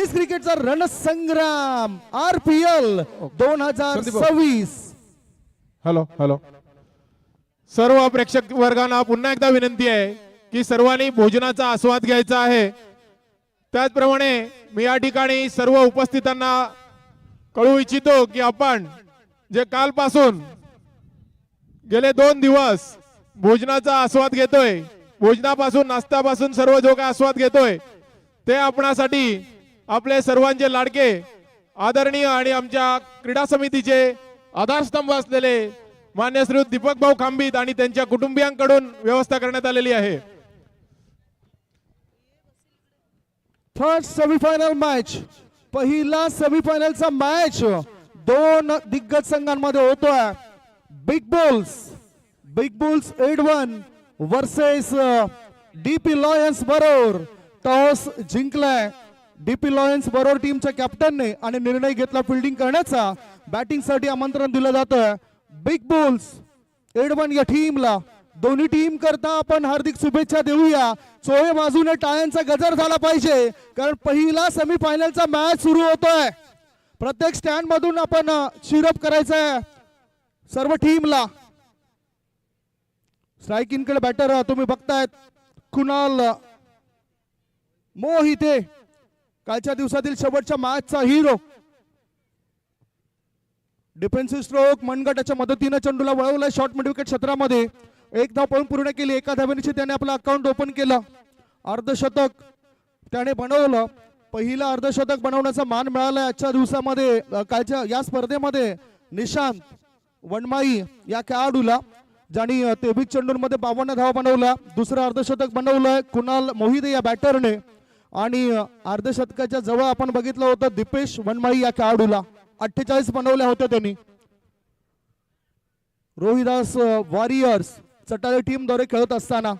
Ladies क्रिकेटचा रणसंग्राम RPL 2026. Hello hello सर्व प्रेक्षक वर्गांना पुन्हा एकदा विनंती आहे की सर्वांनी भोजनाचा आस्वाद घ्यायचा आहे. त्याचप्रमाणे मी या ठिकाणी सर्व उपस्थितांना कळवू इच्छितो की आपण जे कालपासून गेले 2 दिवस भोजनाचा आस्वाद घेतोय, भोजनापासून नाश्त्यापासून सर्व जो काय आस्वाद घेतोय ते आपणासाठी आपले सर्वांचे लाडके आदरणीय आणि आमच्या क्रीडा समितीचे आधारस्तंभ असलेले मान्य श्री दीपक भाऊ खांबीत आणि त्यांच्या कुटुंबियांकडून व्यवस्था करण्यात आलेली आहे. थर्ड सेमीफायनल मॅच, पहिला सेमीफायनलचा मॅच 2 दिग्गज संघांमध्ये होतोय. Big bulls 8-1 versus DP lions Baror. Toss जिंकलाय DP लॉयन्स बरोर टीमच्या कॅप्टनने आणि निर्णय घेतला फिल्डिंग करण्याचा. बॅटिंग साठी आमंत्रण दिलं जातं बिग बुल्स 8-1 या टीमला. दोन्ही टीम करता आपण हार्दिक शुभेच्छा देऊया. चोहे बाजूने टाळ्यांचा गजर झाला पाहिजे कारण पहिला सेमीफायनलचा मॅच सुरू होतोय. प्रत्येक स्टँड मधून आपण चिरअप करायचंय सर्व टीमला. स्ट्रायकिंग कडे बॅटर तुम्ही बघतायत कुणाल मोहिते, कालच्या दिवसातील शेवटच्या मॅचचा हिरो. डिफेन्सिव्ह स्ट्रोक मनगटाच्या मदतीने चेंडूला वळवलाय शॉर्ट मिड विकेट क्षेत्रामध्ये. 1 धाव पळून पूर्ण केली. 1 धावेनिशी त्याने आपलं अकाउंट ओपन केलं. अर्धशतक त्याने बनवलं. पहिला अर्धशतक बनवण्याचा मान मिळाला आजच्या दिवसामध्ये कालच्या या स्पर्धेमध्ये निशांत वनमाई या खेळाडूला, ज्यांनी 23 चेंडूंमध्ये 52 धावा बनवल्या. दुसरं अर्धशतक बनवलंय कुणाल मोहिते या बॅटरने आणि अर्धशतकाच्या जवळ आपण बघितलं होतं दीपेश वनमाई या खेळाडूला 48 बनवल्या होत्या त्यांनी. रोहिदास वॉरियर्स चटाळे टीम द्वारे खेळत असताना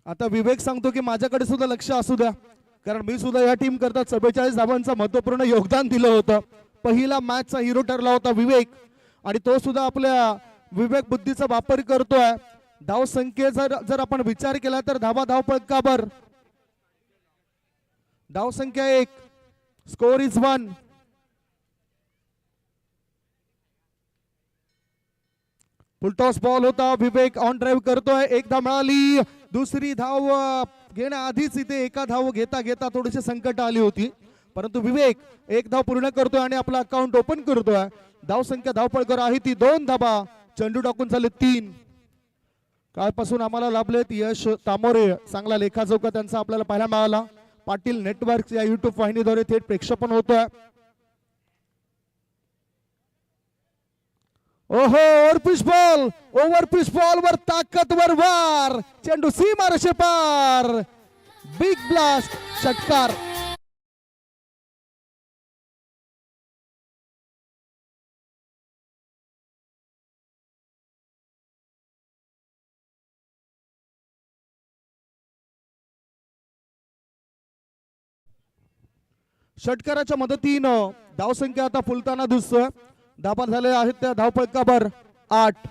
आता विवेक सांगतो की माझ्याकडे सुद्धा लक्ष असू द्या कारण मी सुद्धा या टीम करता 44 धावांचं महत्वपूर्ण योगदान दिलं होतं. पहिला मॅचचा हिरो ठरला होता विवेक आणि तो सुद्धा आपल्या विवेक बुद्धीचा वापर करतोय. धाव संख्येचा जर आपण विचार केला तर धाव पळकावर धाव संख्या 1, स्कोर इज 1. फुलटॉस बॉल होता. विवेक ऑन ड्राईव्ह करतोय. 1 धाव मिळाली. दुसरी धाव घेण्याआधीच इथे एका धाव घेता घेता थोडीशी संकट आली होती परंतु विवेक 1 धाव पूर्ण करतोय आणि आपला अकाउंट ओपन करतोय. धाव संख्या धावपळकर आहे ती 2 धावा. चेंडू टाकून झाले 3. कालपासून आम्हाला लाभलेत यश तामोरे, चांगला लेखाजोखा त्यांचा आपल्याला पाहायला मिळाला. पाटील नेटवर्क या युट्यूब वाहिनीद्वारे थेट प्रक्षेपण होतोय. ओहो ओव्हर पिच बॉल वर ताकदवर वार. चेंडू सीमारेषे पार. बिग ब्लास्ट षटकार. षटकाराच्या मदतीनं धावसंख्या आता फुलताना दिसतोय. धाबा झाले आहेत त्या धावपळकावर 8.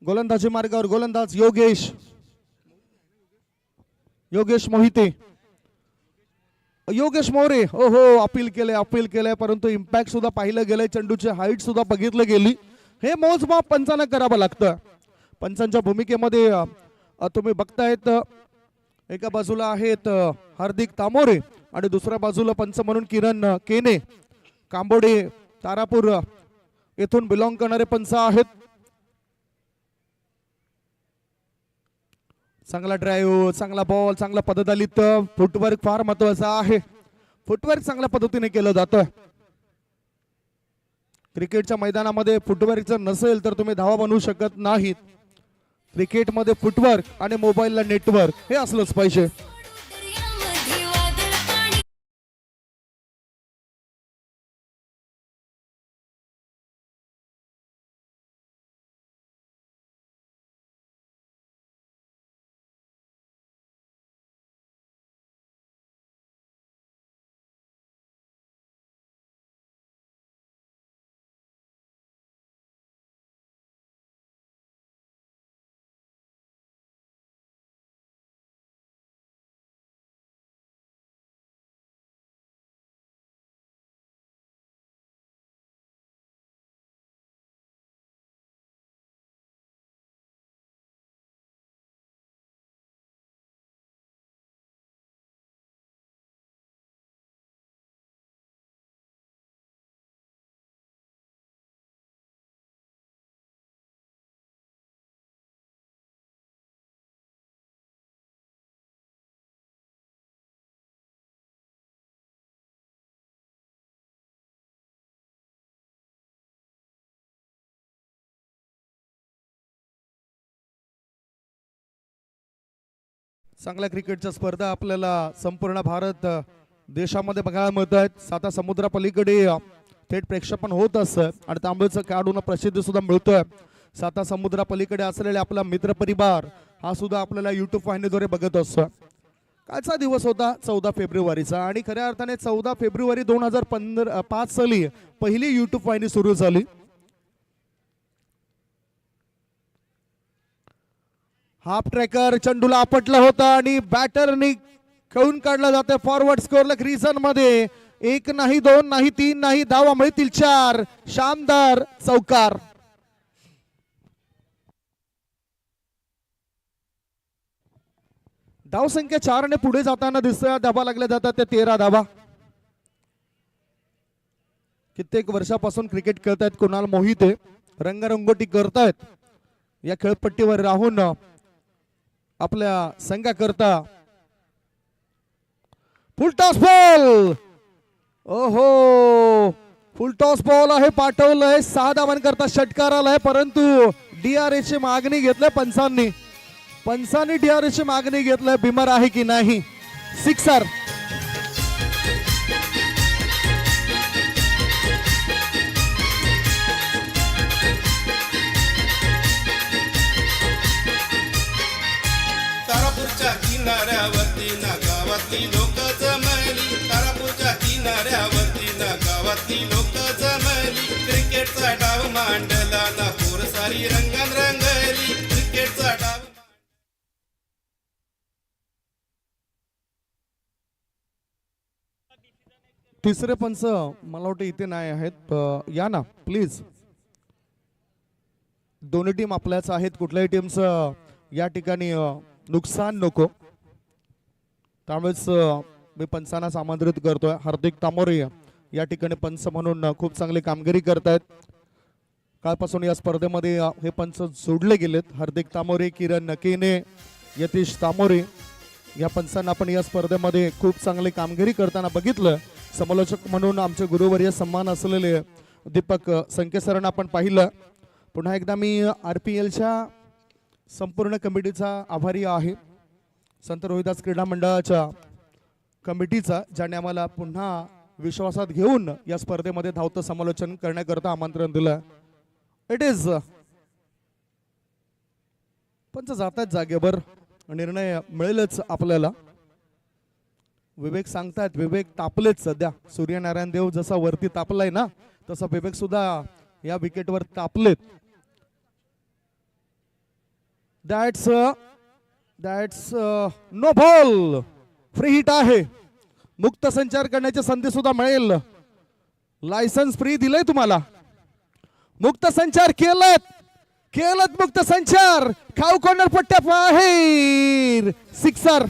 गोलंदाजी मार्गावर गोलंदाज योगेश मोहिते, योगेश मोरे. हो अपील केलंय परंतु इम्पॅक्ट सुद्धा पाहिलं गेलंय. चेंडूची हाईट सुद्धा बघितलं गेली. हे मोजमाप पंचांना करावं लागतं. पंचांच्या भूमिकेमध्ये तुम्ही बघतायत एका बाजूला आहेत हार्दिक तामोरे आणि दुसऱ्या बाजूला पंच म्हणून किरण केने, कांबोडे तारापूर येथून बिलॉंग करणारे पंच आहेत. चांगला ड्राईव्ह, चांगला बॉल, चांगला पददलित. फुटवर्क फार महत्वाचा आहे. फुटवर्क चांगल्या पद्धतीने केलं जातं. क्रिकेटच्या मैदानामध्ये फुटवर्क जर नसेल तर तुम्ही धावा बनवू शकत नाहीत. क्रिकेटमध्ये फुटवर्क आणि मोबाईलला नेटवर्क हे असलंच पाहिजे. चांगल्या क्रिकेटच्या स्पर्धा आपल्याला संपूर्ण भारत देशामध्ये बघायला मिळत आहेत. साता समुद्रापलीकडे थेट प्रक्षेपण होत असतं आणि त्यामुळेच खेळाडूंना प्रसिद्धी सुद्धा मिळतोय. साता समुद्रापलीकडे असलेले आपला मित्र परिवार हा सुद्धा आपल्याला युट्यूब वाहिनीद्वारे बघत असतो. कालचा दिवस होता 14 फेब्रुवारीचा आणि खऱ्या अर्थाने 14 फेब्रुवारी 2005 साली पहिली युट्यूब वाहिनी सुरू झाली. हाफ ट्रॅकर चंडूला आपटला होता आणि बॅटरनी खेळून काढला जाते फॉरवर्ड स्कोअरला क्रीजन मध्ये. एक नाही, दोन नाही, तीन नाही, धावा मिळतील 4. शानदार चौकार. धाव संख्या 4 ने पुढे जाताना दिसतोय. धावा लागल्या जातात ते 13 धावा. कित्येक वर्षापासून क्रिकेट खेळतायत कुणाल मोहिते, रंगरंगोटी करतायत या खेळपट्टीवर राहून आपल्या संघाकरता. फुल टॉस बॉल, ओहो फुल टॉस बॉल आहे, पाठवलंय 6 धावांकरता षटकार आलाय, परंतु DRA ची मागणी घेतलंय पंचांनी DRA ची मागणी घेतलंय. बिमर आहे की नाही. सिक्सर. तारापूरच्या किनाऱ्यावरती ना गावातली लोक जमली, तारापूरच्या किनाऱ्यावरती ना गावातली लोक जमली. क्रिकेटचा डाव मांडला ना पोर सारी रंगन रंगली, क्रिकेटचा डाव. तिसरे पंच मला वाटतं इथे नाही आहेत. या ना प्लीज. दोन्ही टीम आपल्याच आहेत. कुठल्याही टीमचं या ठिकाणी नुकसान नको. त्यामुळेच मी पंचांना आमंत्रित करतोय. हार्दिक तामोरे या ठिकाणी पंच म्हणून खूप चांगली कामगिरी करतायत. कालपासून या स्पर्धेमध्ये हे पंच जोडले गेलेत. हार्दिक तामोरे, किरण नकेने, यतीश तामोरे या पंचांना आपण या स्पर्धेमध्ये खूप चांगली कामगिरी करताना बघितलं. समालोचक म्हणून आमचे गुरुवर्य सन्मान असलेले दीपक संकेसरांना आपण पाहिलं. पुन्हा एकदा मी RPLच्या संपूर्ण कमिटीचा आभारी आहे. संत रोहिदास क्रीडा मंडळाच्या कमिटीचा, ज्याने आम्हाला पुन्हा विश्वासात घेऊन या स्पर्धेमध्ये धावतं समालोचन करण्याकरता आमंत्रण दिलं. इट इज पंच जातात जागेवर, निर्णय मिळेलच आपल्याला. विवेक सांगतायत, विवेक तापलेत सध्या. सूर्यनारायण देव जसा वरती तापलाय ना, तसा विवेक सुद्धा या विकेटवर तापलेत. That's no ball. Free hit आहे. मुक्त संचार करण्याची संधी सुद्धा मिळेल. लायसन्स फ्री दिलंय तुम्हाला. मुक्त संचार केलत मुक्त संचार. खाऊ कॉर्नर पट्ट्या बाहेर. सिक्सर.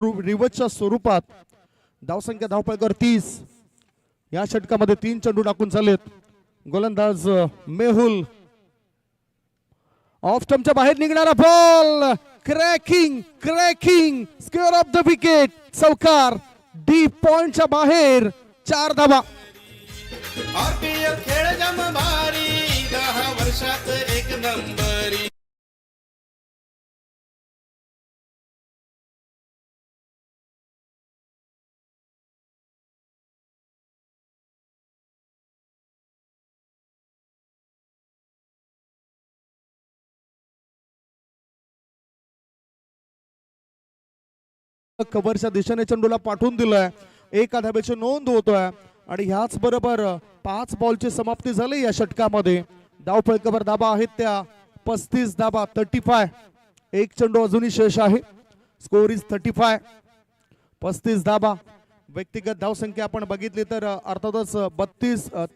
रिवर्सच्या स्वरूपात धावसंख्या धावपळकर 30. या षटकामध्ये 3 चेंडू टाकून चालेत. गोलंदाज मेहुल. ऑफ स्टंपच्या बाहेर निघणारा ball. Cracking square of the wicket. चौकार. डीप पॉइंटच्या बाहेर. 4 धावा. RPL खेळ जम भारी, 10 वर्षात 1 नंबरी. कव्हरच्या दिशेने चेंडूला पाठवून दिलाय. एका धाब्याची नोंद होतोय आणि ह्याच बरोबर 5 बॉलची समाप्ती झाली या षटकामध्ये. धावफलकावर धाबा आहेत त्या 35 धाबा 35. एक चेंडू अजूनही शेष आहे. Score is 35. 35 धाबा. व्यक्तिगत धावसंख्या आपण बघितली तर अर्थातच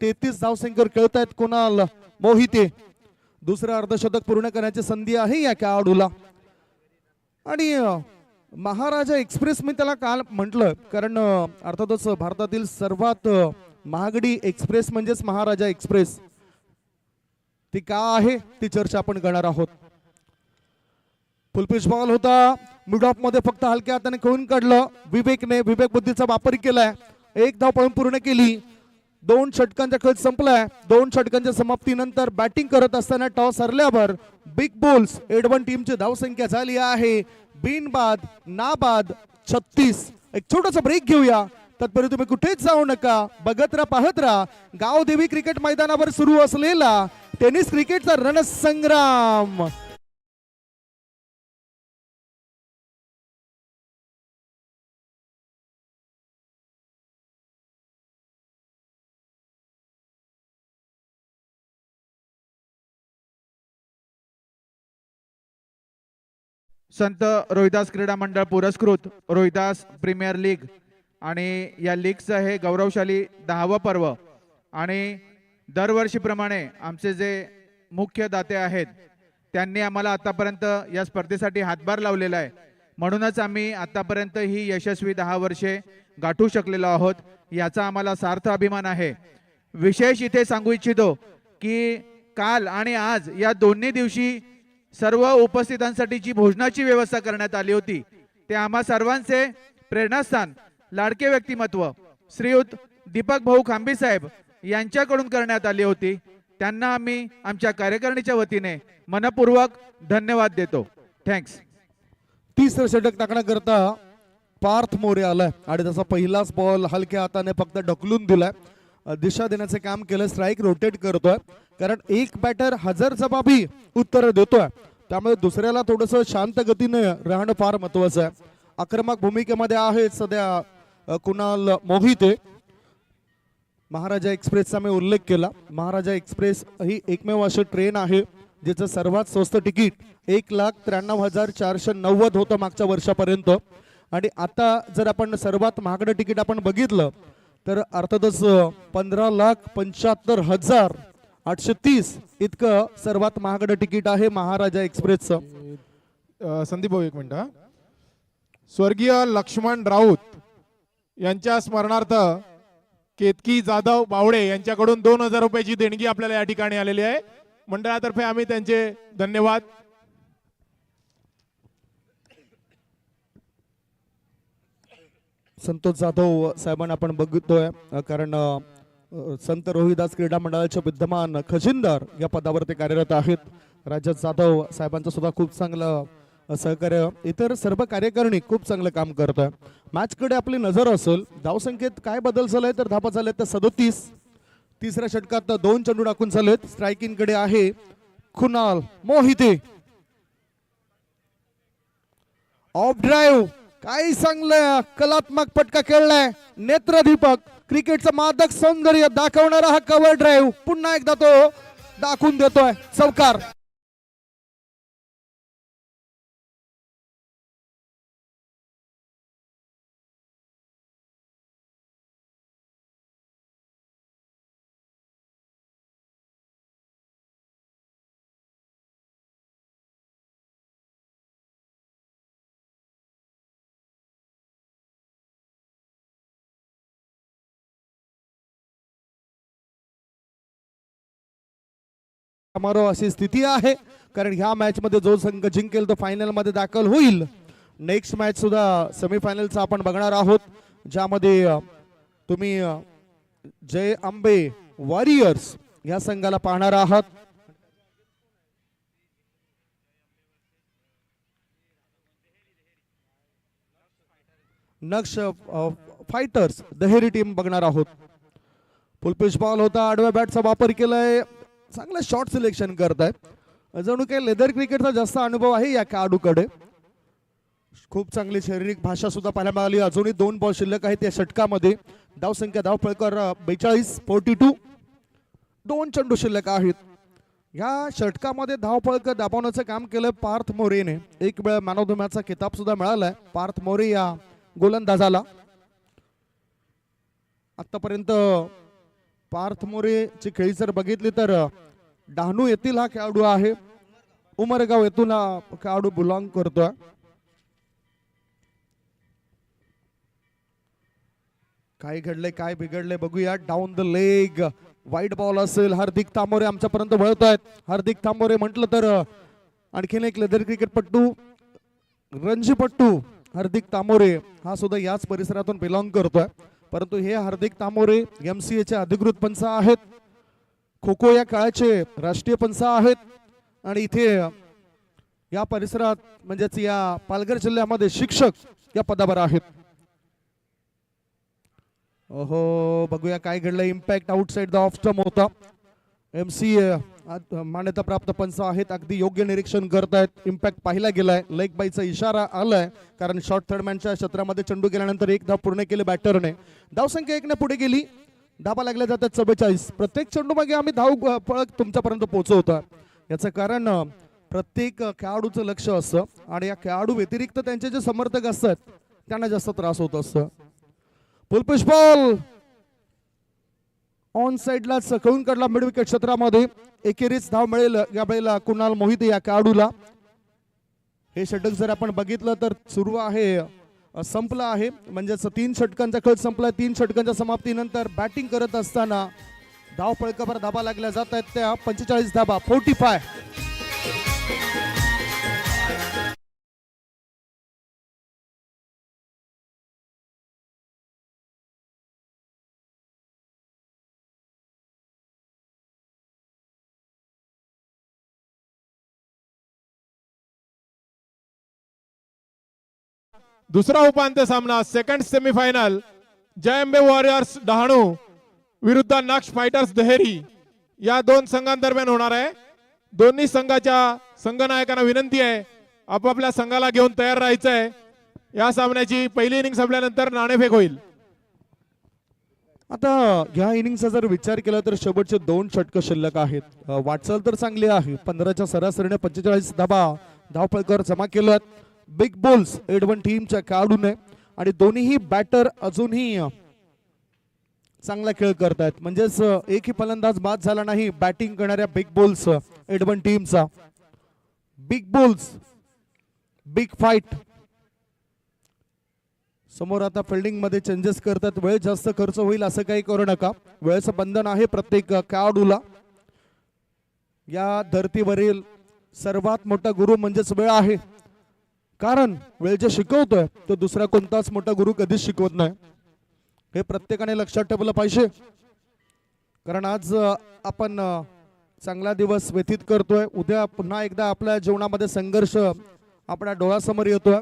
33 धावसंख्येवर खेळत आहेत कुणाल मोहिते. दुसरं अर्धशतक पूर्ण करण्याची संधी आहे या खेळाडूला. आणि महाराजा एक्सप्रेस मी त्याला काल म्हटलं कारण अर्थातच भारतातील सर्वात महागडी एक्सप्रेस म्हणजेच महाराजा एक्सप्रेस. ती का आहे ती चर्चा आपण करणार आहोत. फुलपिच बॉल होता. मिड ऑफ मध्ये फक्त हलक्या हाताने खेळून काढलं विवेकने. विवेक बुद्धीचा वापर केलाय. एक धाव पळून पूर्ण केली. 2 षटकांचा खेळ संपलाय. 2 षटकांच्या समाप्तीनंतर बॅटिंग करत असताना टॉस हरल्यावर बिग बुल्स एडवन टीमची धावसंख्या झाली आहे बिनबाद नाबाद 36. एक छोटासा ब्रेक घेऊया. तत्पूर्वी तुम्ही कुठेच जाऊ नका. बघत राहा पाहत राहा गावदेवी क्रिकेट मैदानावर सुरू असलेला टेनिस क्रिकेटचा रणसंग्राम. संत रोहिदास क्रीडा मंडळ पुरस्कृत रोहिदास प्रीमियर लीग आणि या लीगचं हे गौरवशाली 10वं पर्व. आणि दरवर्षीप्रमाणे आमचे जे मुख्य दाते आहेत त्यांनी आम्हाला आतापर्यंत या स्पर्धेसाठी हातभार लावलेला आहे. म्हणूनच आम्ही आतापर्यंत ही यशस्वी 10 वर्षे गाठू शकलेलो आहोत. याचा आम्हाला सार्थ अभिमान आहे. विशेष इथे सांगू इच्छितो की काल आणि आज या दोन्ही दिवशी सर्व उपस्थितांसाठी जी भोजनाची व्यवस्था करण्यात आली होती ते आम्हा सर्वांचे प्रेरणास्थान लाडके व्यक्तिमत्व श्रीयुत दीपक भाऊ खांबी साहेब यांच्याकडून करण्यात आली होती. त्यांना आम्ही आमच्या कार्यकारिणीच्या वतीने मनपूर्वक धन्यवाद देतो. थँक्स. तिसरं षटक टाकण्याकरता पार्थ मोरे आलाय आणि त्याचा पहिलाच बॉल हलक्या हाताने फक्त ढकलून दिलाय. दिशा देण्याचे काम केलं. स्ट्राईक रोटेट करतोय कारण एक बॅटर हजरजबाबी उत्तर देतोय. त्यामुळे दुसऱ्याला थोडस शांत गतीने राहणं फार महत्वाचं आहे. आक्रमक भूमिकेमध्ये आहे सध्या कुणाल मोहिते. महाराजा एक्सप्रेसचा मी उल्लेख केला. महाराजा एक्सप्रेस ही एकमेव अशी ट्रेन आहे जिचं सर्वात स्वस्त तिकीट 1,93,490 होतं मागच्या वर्षापर्यंत. आणि आता जर आपण सर्वात महागडं तिकीट आपण बघितलं तर अर्थातच 15,75,830 इतकं सर्वात महागडं तिकीट आहे महाराजा एक्सप्रेसचं. संदीप भाऊ एक मिनिट हा. स्वर्गीय लक्ष्मण राऊत यांच्या स्मरणार्थ केतकी जाधव बावडे यांच्याकडून 2,000 रुपयाची देणगी आपल्याला या ठिकाणी आलेली आहे. मंडळातर्फे आम्ही त्यांचे धन्यवाद. संतोष जाधव साहेबांना आपण बघतोय कारण संत रोहिदास क्रीडा मंडळाचे विद्यमान खजिनदार या पदावर ते कार्यरत आहेत. राजत जाधव साहेबांचं सुद्धा खूप चांगलं सहकार्य. इतर सर्व कार्यकारिणी खूप चांगलं काम करत आहे. मॅच कडे आपली नजर असेल. धावसंख्येत काय बदल झालाय तर धाबा झाले तर 37. तिसऱ्या षटकात 2 चेंडू टाकून झालेत. स्ट्रायकिंग कडे आहे कुणाल मोहिते. ऑफ ड्राईव्ह काय चांगलं कलात्मक फटका खेळलाय. नेत्रदीपक क्रिकेटचं मादक सौंदर्य दाखवणारा हा कव्हर ड्राईव्ह पुन्हा एकदा तो दाखवून देतोय. चौकार. समारोह अशी स्थिती आहे कारण ह्या मॅच मध्ये जो संघ जिंकेल तो फायनल मध्ये दाखल होईल. नेक्स्ट मॅच सुद्धा सेमीफायनलचा आपण बघणार आहोत ज्यामध्ये तुम्ही जय आंबे वॉरियर्स या संघाला पाहणार आहात. नक्ष फायटर्स दहेरी टीम बघणार आहोत. फुलपिच बॉल होता. आडव्या बॅटचा वापर केलाय. चांगलं शॉट सिलेक्शन करताय. जणू काही लेदर क्रिकेटचा जास्त अनुभव आहे या खेळाडूकडे. खूप चांगली शारीरिक भाषा सुद्धा पाहायला मिळाली. अजूनही 2 बॉल शिल्लक आहेत या षटकामध्ये. धावसंख्या धावफळकर 42-42. 2 चेंडू शिल्लक आहेत. या षटकामध्ये धावफळक दाबवण्याचं काम केलं पार्थ मोरेने. एक वेळ मॅन ऑफ द मॅचचा किताब सुद्धा मिळालाय पार्थ मोरे या गोलंदाजाला. आतापर्यंत पार्थ मोरेची खेळी जर बघितली तर डहाणू येथील हा खेळाडू आहे. उमरगाव येथून हा खेळाडू बिलॉंग करतोय. काय घडलंय काय बिघडलंय बघूया. डाऊन द लेग वाईट बॉल असेल. हार्दिक तांबोरे आमच्यापर्यंत वळत आहेत. हार्दिक तांबोरे म्हटलं तर आणखीन एक लेदर क्रिकेटपट्टू रणजीपट्टू हार्दिक तांबोरे हा सुद्धा याच परिसरातून बिलॉंग करतोय. परंतु हे हार्दिक तांबोरे MCA चे अधिकृत पंच आहेत. खो खो या खेळाचे राष्ट्रीय पंच आहेत. आणि इथे या परिसरात म्हणजेच या पालघर जिल्ह्यामध्ये शिक्षक या पदावर आहेत. ओहो बघूया काय घडलं. Impact outside the off stump होता. MCA मान्यता प्राप्त पंच आहेत. अगदी योग्य निरीक्षण करतायत. इम्पॅक्ट पाहिला गेलाय. लेग बायचा इशारा आलाय कारण शॉर्ट थर्डमॅनच्या क्षेत्रामध्ये चेंडू गेल्यानंतर 1 धाव पूर्ण केली बॅटरने. धावसंख्या 1 ने पुढे गेली. धाबा लागल्या जातात 44. प्रत्येक चेंडू मागे आम्ही धाव पळक तुमच्यापर्यंत पोहोचवतो. याचं कारण प्रत्येक खेळाडूचं लक्ष असतं आणि या खेळाडू व्यतिरिक्त त्यांचे जे समर्थक असतात त्यांना जास्त त्रास होत असतं. पुलपुश बॉल ऑन साइडला कळून काढला मिड विकेट क्षेत्रामध्ये. एकेरीच धाव मिळेल या वेळेला कुणाल मोहिते या खेळाडूला. हे षटक जर आपण बघितलं तर सुरू आहे संपला आहे म्हणजेच 3 षटकांचा खेळ संपला. 3 षटकांच्या समाप्तीनंतर बॅटिंग करत असताना धाव फळकावर धाबा लागल्या जात आहेत त्या 45 धाबा 45. दुसरा उपांत्य सामना सेकंड सेमीफायनल जयंबे वॉरियर्स डहाणू विरुद्ध नक्ष फायटर्स दहेरी या 2 संघांदरम्यान होणार आहे. दोन्ही संघाच्या संघनायकांना विनंती आहे आपापल्या संघाला घेऊन तयार राहायचं आहे. या सामन्याची पहिली इनिंग संपल्यानंतर नाणेफेक होईल. आता या इनिंगचा जर विचार केला तर शेवटचे 2 षटक शिल्लक आहेत. वाटचाल तर चांगली आहे. 15च्या सरासरीने 45 धाबा धावफळकर जमा केलं. बिग बुल्स एडवन टीमच्या खेळाडूने आणि दोन्हीही बॅटर अजूनही चांगला खेळ करतायत. म्हणजेच एकही फलंदाज बाद झाला नाही बॅटिंग करणाऱ्या बिग बुल्स एडवन टीमचा. Big bulls big fight. समोर आता फिल्डिंग मध्ये चेंजेस करतात. वेळ जास्त खर्च होईल असं काही करू नका. वेळेचं बंधन आहे प्रत्येक खेळाडूला. या धर्तीवरील सर्वात मोठा गुरु म्हणजेच वेळ आहे. कारण वेळ जे शिकवतोय तो दुसरा कोणताच मोठा गुरु कधीच शिकवत नाही. हे प्रत्येकाने लक्षात ठेवलं पाहिजे. कारण आज आपण चांगला दिवस व्यतीत करतोय. उद्या पुन्हा एकदा आपल्या जीवनामध्ये संघर्ष आपल्या डोळ्यासमोर येतोय.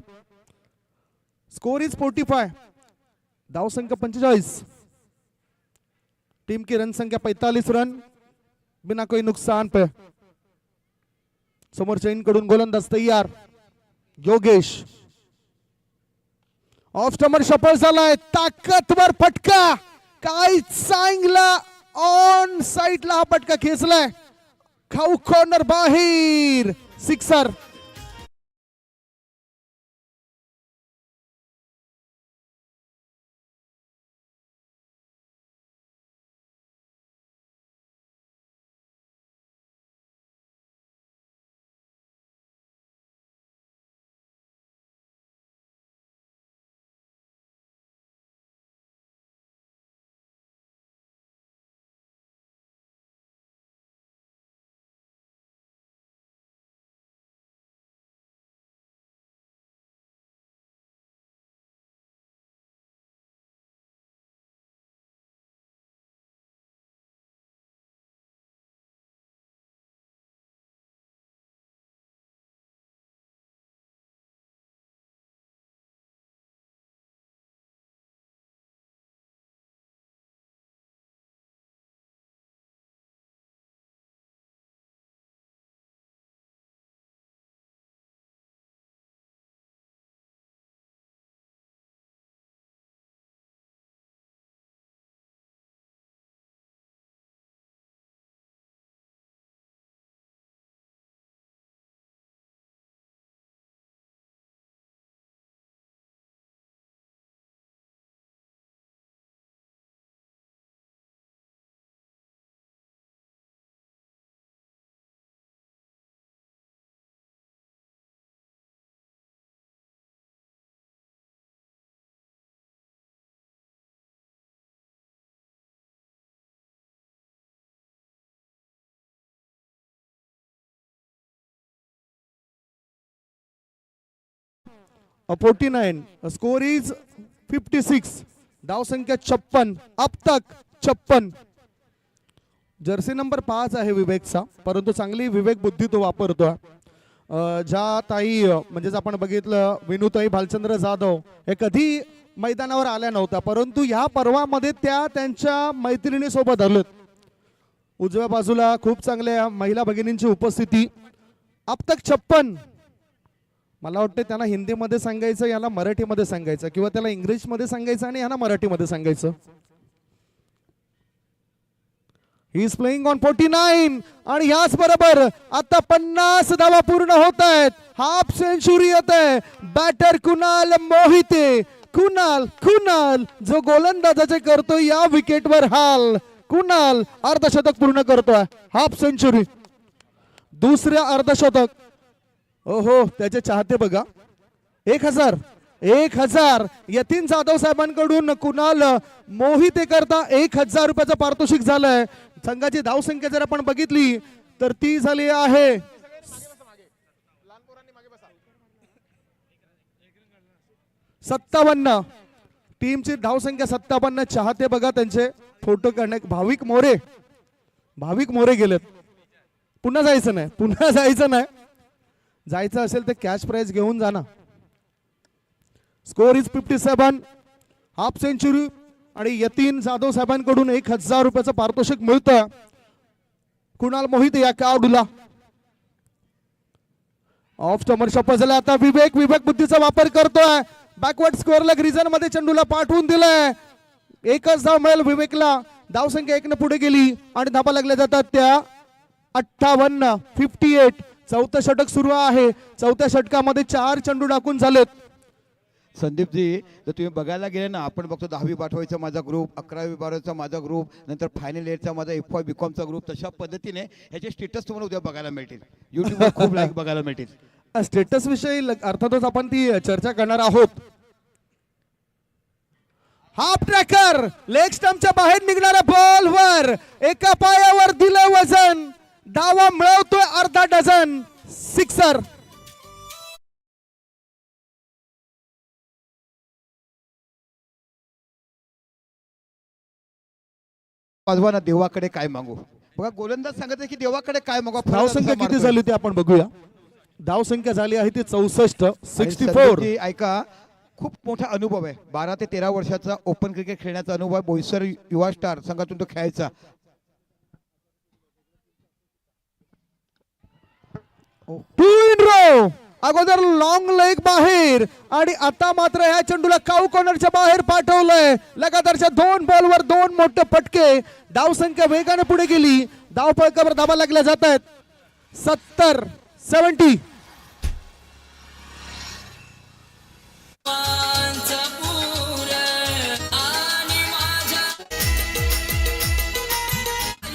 Score is 45. धावसंख्या 45. टीम की रन संख्या 45 रन बिना कोई नुकसान पे. समोर चैन कडून गोलंदाज तयार. योगेश ऑफ स्टंपर सफल झालाय. ताकदवर फटका. काय चांगला ऑन साइडला हा फटका खेचलाय. खाऊ कॉर्नर बाहेर. सिक्सर. 49. Score is 56. धाव संख्या 56. अब तक 56. जर्सी नंबर 5 आहे विवेकचा, परंतु चांगली विवेक बुद्धी तो वापरतोय. ज्या ताई म्हणजेच आपण बघितलं विनुताई भालचंद्र जाधव हे कधी मैदानावर आल्या नव्हत्या, परंतु ह्या पर्वामध्ये त्या त्यांच्या मैत्रिणीसोबत आलेत. उजव्या बाजूला खूप चांगल्या महिला भगिनींची उपस्थिती. अब तक 56. मला वाटतं त्यांना हिंदीमध्ये सांगायचं, याला मराठीमध्ये सांगायचं, किंवा त्याला इंग्लिशमध्ये सांगायचं आणि यांना मराठीमध्ये सांगायचं. He is playing on 49. आणि ह्याच बरोबर आता 50 धावा पूर्ण होत आहेत. हाफ सेंचुरी येत आहे. बॅटर कुणाल मोहिते. कुणाल जो गोलंदाजाचे करतोय या विकेटवर हाल. कुणाल अर्धशतक पूर्ण करतोय. Half century. दुसऱ्या अर्धशतक. ओहो त्याचे चाहते बघा. 1000 यतीन जाधव साहेबांकडून कुणाल मोहिते करता 1000 रुपयाचं पारितोषिक झालंय. संघाची धावसंख्या जर आपण बघितली तर ती झाली आहे 57. टीमची धावसंख्या 57. चाहते बघा त्यांचे फोटो काढणे. भाविक मोरे गेलेत. पुन्हा जायचं नाही. जायचं असेल तर कॅश प्राइज घेऊन जा ना. Score is 57. हाफ सेंचुरी आणि यतीन जाधव साहेबांकडून 1000 रुपयाचं पारितोषिक मिळतं कुणाल मोहिते या खेळाडूला. ऑफ स्टमरच्या पजला आता विवेक बुद्धीचा वापर करतोय. बॅकवर्ड स्कोअर लेग रिजन मध्ये चेंडूला पाठवून दिलंय. एकच धाव मिळेल विवेकला. धावसंख्या 1 ने पुढे गेली आणि धाबा लागल्या जातात त्या 58. 58. चौथं षटक सुरू आहे. चौथ्या षटकामध्ये 4 चेंडू टाकून झालेत. संदीपजी जर तुम्ही बघायला गेले ना, आपण बघतो 10वी पाठवायचा माझा ग्रुप, 11वी बारावीचा माझा ग्रुप, नंतर फायनल इयरचा माझा FY BComचा ग्रुप, तशा पद्धतीने ह्याचे स्टेटस तुम्हाला उद्या बघायला मिळतील. युट्यूबवर खूप लाईक बघायला मिळतील. स्टेटस विषयी अर्थातच आपण ती चर्चा करणार आहोत. हाफ ट्रॅकर लेग स्टंपच्या बाहेर निघणाऱ्या बॉलवर एका पायावर दिलं वजन. धावा मिळवतोय अर्धा डझन. सिक्सर. वाजवा देवाकडे काय मागू. बघा गोलंदाज सांगत की देवाकडे काय मागू. धावसंख्या किती झाली ते आपण बघूया. धावसंख्या झाली आहे ती 64. 64. संदीपजी ऐका, खूप मोठा अनुभव आहे. 12 ते 13 वर्षाचा ओपन क्रिकेट खेळण्याचा अनुभव आहे. बोईसर युवा स्टार संघातून तो खेळायचा. Two in row. अगोदर लॉंग लेग बाहेर आणि आता मात्र ह्या चेंडूला काऊ कॉर्नरच्या बाहेर पाठवलंय. लगातारच्या 2 बॉलवर 2 मोठे फटके. धावसंख्या वेगाने पुढे गेली. धावफलकावर धाबा लागल्या जात आहेत. 70.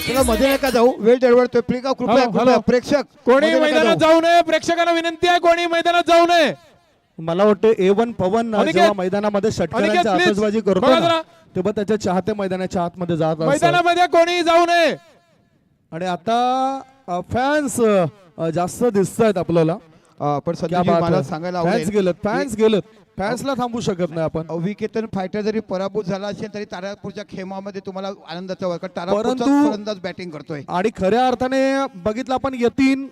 चला मध्ये नका जाऊ, वेळ दडवडतोय. कृपया प्रेक्षक कोणी मध्ये नका मैदानात जाऊ. जाऊ नये. प्रेक्षकांना विनंती आहे, कोणी मैदानात जाऊ नये. मला वाटतं A1 पवन अनिकेत, जेव्हा मैदानामध्ये षटकारांची अनिकेत, please. आतषबाजी करतो बघा ना, जरा. तेव्हा त्याच्या चाहते मैदानाच्या आतमध्ये जात असतात. मैदानामध्ये कोणी जाऊ नये. आणि आता फॅन्स जास्त दिसत आहेत आपल्याला. पण संदीपजी मला सांगायला आवडेल, फॅन्स गेलेत. फॅन्सला थांबू शकत नाही आपण. अविकेतन फायटर जरी पराभूत झाला असेल तरी तारापूरच्या खेमामध्ये तुम्हाला आनंदाचा वाटतं. तारापूरचा परंतु- फलंदाज बॅटिंग करतोय. आणि खऱ्या अर्थाने बघितलं आपण यतीन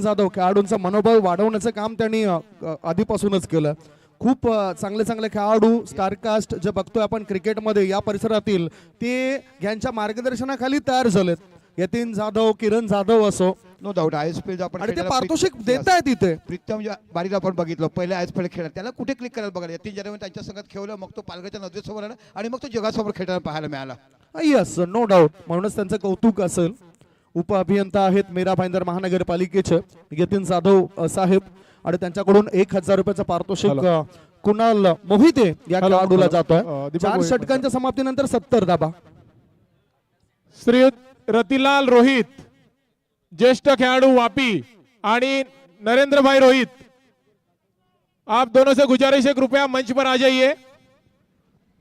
जाधव खेळाडूंचं मनोबल वाढवण्याचं काम त्यांनी आधीपासूनच केलं. खूप चांगले खेळाडू स्टारकास्ट जे बघतोय आपण क्रिकेटमध्ये या परिसरातील, ते यांच्या मार्गदर्शनाखाली तयार झालेत. यतीन जाधव, किरण जाधव असो, नो डाऊट. ISPL आपण आणि ते खेळायला पारितोषिक देत आहेत इथे. प्रीतम बारीला आपण बघितलं पहिले ISPL खेळत, त्याला कुठे क्लिक करायला बघायला. यतीन जाधव त्यांच्या संघात खेळलं, मग तो पालघरच्या नजरेसमोर आला आणि मग तो जगासमोर खेळताना पाहायला मिळाला. Yes, no doubt. म्हणूनच त्यांचं कौतुक असेल. उप अभियंता आहेत मीरा भाईंदर महानगरपालिकेचे यतीन जाधव साहेब, आणि त्यांच्याकडून 1000 रुपयाचं पारितोषिक कुणाल मोहिते या खेळाडूला जातोय. 4 षटकांच्या समाप्तीनंतर 70 धाबा. श्री रतिलाल रोहित, ज्येष्ठ खेळाडू वापी, आणि नरेंद्र भाई रोहित, आप दोनों से गुजारिश है कृपया मंच पर आ जाइए.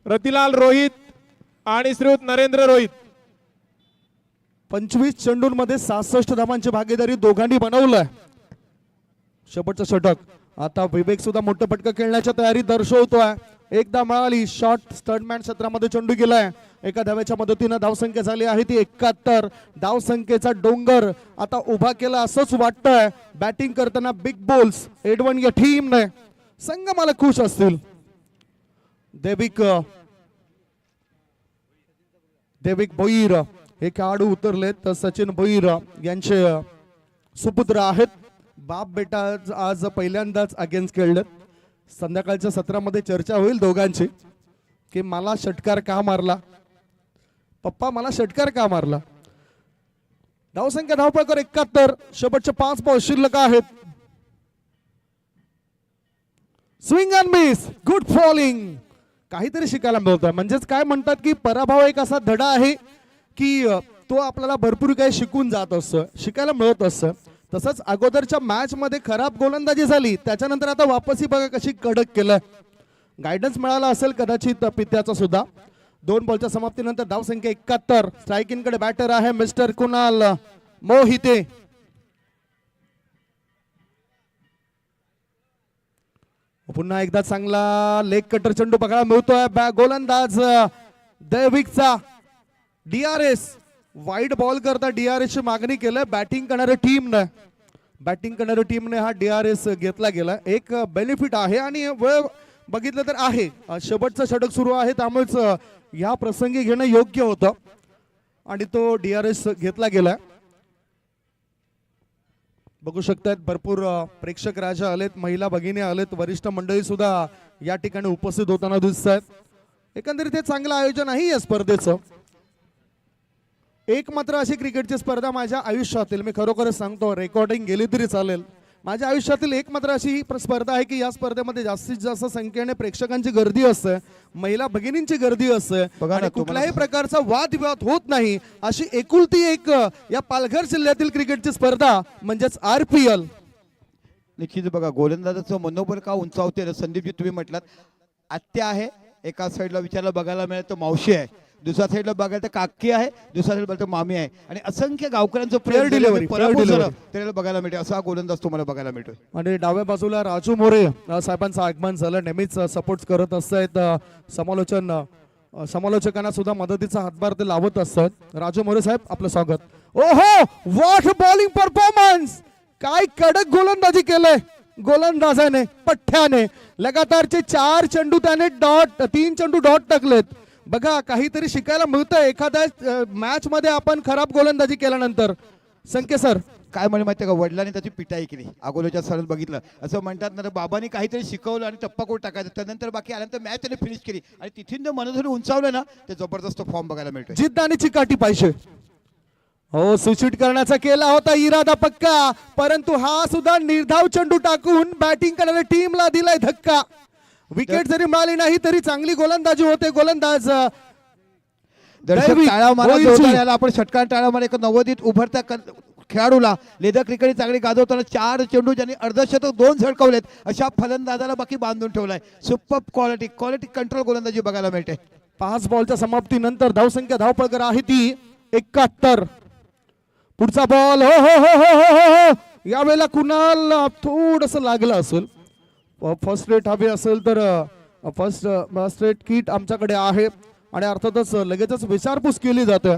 रतिलाल रोहित आणि श्रीयुत नरेंद्र रोहित. 25 चेंडूंमध्ये 66 धावांची भागीदारी दोघांनी बनवलंय. शेवटचं षटक आता विवेक सुद्धा मोठं फटका खेळण्याच्या तयारी दर्शवतोय. एकदा मिळाली शॉट स्टडमॅन क्षेत्रामध्ये चेंडू गेलाय. एका धाव्याच्या मदतीनं धावसंख्या झाली आहे ती 71. धावसंख्येचा डोंगर आता उभा केला असंच वाटतंय. बॅटिंग करताना बिग बॉल्स एडवन या टीमने संघ मला खुश असतील. देविक भोईर हे खेळाडू उतरलेत तर सचिन भोईर यांचे सुपुत्र आहेत. बाप बेटा आज पहिल्यांदाच अगेन्स्ट खेळलेत. संध्याकाळच्या सत्रामध्ये चर्चा होईल दोघांची की मला षटकार का मारला, पप्पा मला षटकार का मारला. धावसंख्या धावपळकर 71. शेवटचे 5 बॉल शिल्लक आहेत. Swing and miss, good falling. काहीतरी शिकायला मिळतं. म्हणजेच काय म्हणतात की पराभव एक असा धडा आहे की तो आपल्याला भरपूर काही शिकून जात असतं, शिकायला मिळत असतं. तसंच अगोदरच्या मॅच मध्ये खराब गोलंदाजी झाली त्याच्यानंतर आता वापसी बघा कशी कडक केलं. गायडन्स मिळाला असेल कदाचित पित्याचा सुद्धा. 2 बॉलच्या समाप्तीनंतर धावसंख्या 71. स्ट्रायकिंग कडे बॅटर आहे मिस्टर कुणाल मोहिते. पुन्हा एकदा चांगला लेग कटर चेंडू बघायला मिळतोय. गोलंदाज दैविकचा DRS वाईड बॉल करता DRS ची मागणी केलं. बॅटिंग करणाऱ्या टीमने हा DRS घेतला गेला. एक बेनिफिट आहे आणि वेळ बघितलं तर आहे. शेवटचं षटक सुरू आहे त्यामुळेच या प्रसंगी घेणं योग्य होतं आणि तो DRS घेतला गेला. बघू शकतात भरपूर प्रेक्षक राजा आलेत, महिला भगिनी आलेत, वरिष्ठ मंडळी सुद्धा या ठिकाणी उपस्थित होताना दिसत आहेत. एकंदरीत हे चांगलं आयोजन आहे या स्पर्धेचं. एक मात्र अशी क्रिकेटची स्पर्धा माझ्या आयुष्यातील, मी खरोखरच सांगतो, रेकॉर्डिंग गेली तरी चालेल, माझ्या आयुष्यातील एक मात्र अशी स्पर्धा आहे की या स्पर्धेमध्ये जास्तीत जास्त संख्येने प्रेक्षकांची गर्दी असते, महिला भगिनींची गर्दी असते आणि कुठल्याही प्रकारचा वादविवाद होत नाही. अशी एकुलती एक या पालघर जिल्ह्यातील क्रिकेटची स्पर्धा म्हणजेच RPL. निश्चित बघा गोलंदाजाचं मनोबल का उंचावते. संदीपजी तुम्ही म्हटलात आत्या आहे, एका साईडला विचारला बघायला मिळेल तर मावशी आहे, दुसऱ्या साईडला बघायला तर काकी आहे, दुसऱ्या साईडला बघायला तर मामी आहे आणि असंख्य गावकऱ्यांचं प्रेम डिलिव्हरी त्याला बघायला मिळते. असा गोलंदाज तुम्हाला बघायला मिळतोय. आणि डाव्या बाजूला राजू मोरे साहेबांचं आगमन झालं. नेहमीच सपोर्ट करत असतात, समालोचकांना सुद्धा मदतीचा हातभार ते लावत असतात. राजू मोरे साहेब आपलं स्वागत. ओहो, व्हॉट बॉलिंग परफॉर्मन्स. काय कडक गोलंदाजी केलंय गोलंदाजाने, पठ्ठ्याने. लगातारचे 4 चेंडू त्याने 3 चेंडू डॉट टाकलेत. बघा काहीतरी शिकायला मिळतंय एखाद्या मॅच मध्ये आपण खराब गोलंदाजी केल्यानंतर. संके सर काय म्हणे माहिती का, वडिलांनी त्याची पिटाई केली. अगोदरच्या सरळ बघितलं असं म्हणतात ना, बाबांनी काहीतरी शिकवलं आणि टप्पाकोट टाकायचं, त्यानंतर बाकी आल्यानंतर मॅच त्याने फिनिश केली आणि तिथून जर मनोधरी उंचावलं ना ते जबरदस्त फॉर्म बघायला मिळतो. जिद्द आणि चिकाटी पाहिजे. हो, सुचिट करण्याचा केला होता इरादा पक्का, परंतु हा सुद्धा निर्धाव चेंडू टाकून बॅटिंग करणाऱ्या टीमला दिलाय धक्का. विकेट जरी मिळाली नाही तरी चांगली गोलंदाजी होते. गोलंदाज दर्शक टाळा मारा जोरदार. याला आपण षटकार टाळा मारा. एक नवोदित उभरत्या खेळाडूला लेदर क्रिकेट चांगली गाजवताना 4 चेंडू ज्यांनी अर्धशतक 2 झळकवलेत अशा फलंदाजाला बाकी बांधून ठेवलाय. सुपर क्वालिटी कंट्रोल गोलंदाजी बघायला मिळते. 5 बॉलच्या समाप्तीनंतर धावसंख्या धावपळकर आहे ती 71. पुढचा बॉल हो हो हो हो हो हो. यावेळेला कुणाल थोडस लागलं असेल. फर्स्ट रेट हवी असेल तर फर्स्ट रेट किट आमच्याकडे आहे आणि अर्थातच लगेचच विचारपूस केली जाते.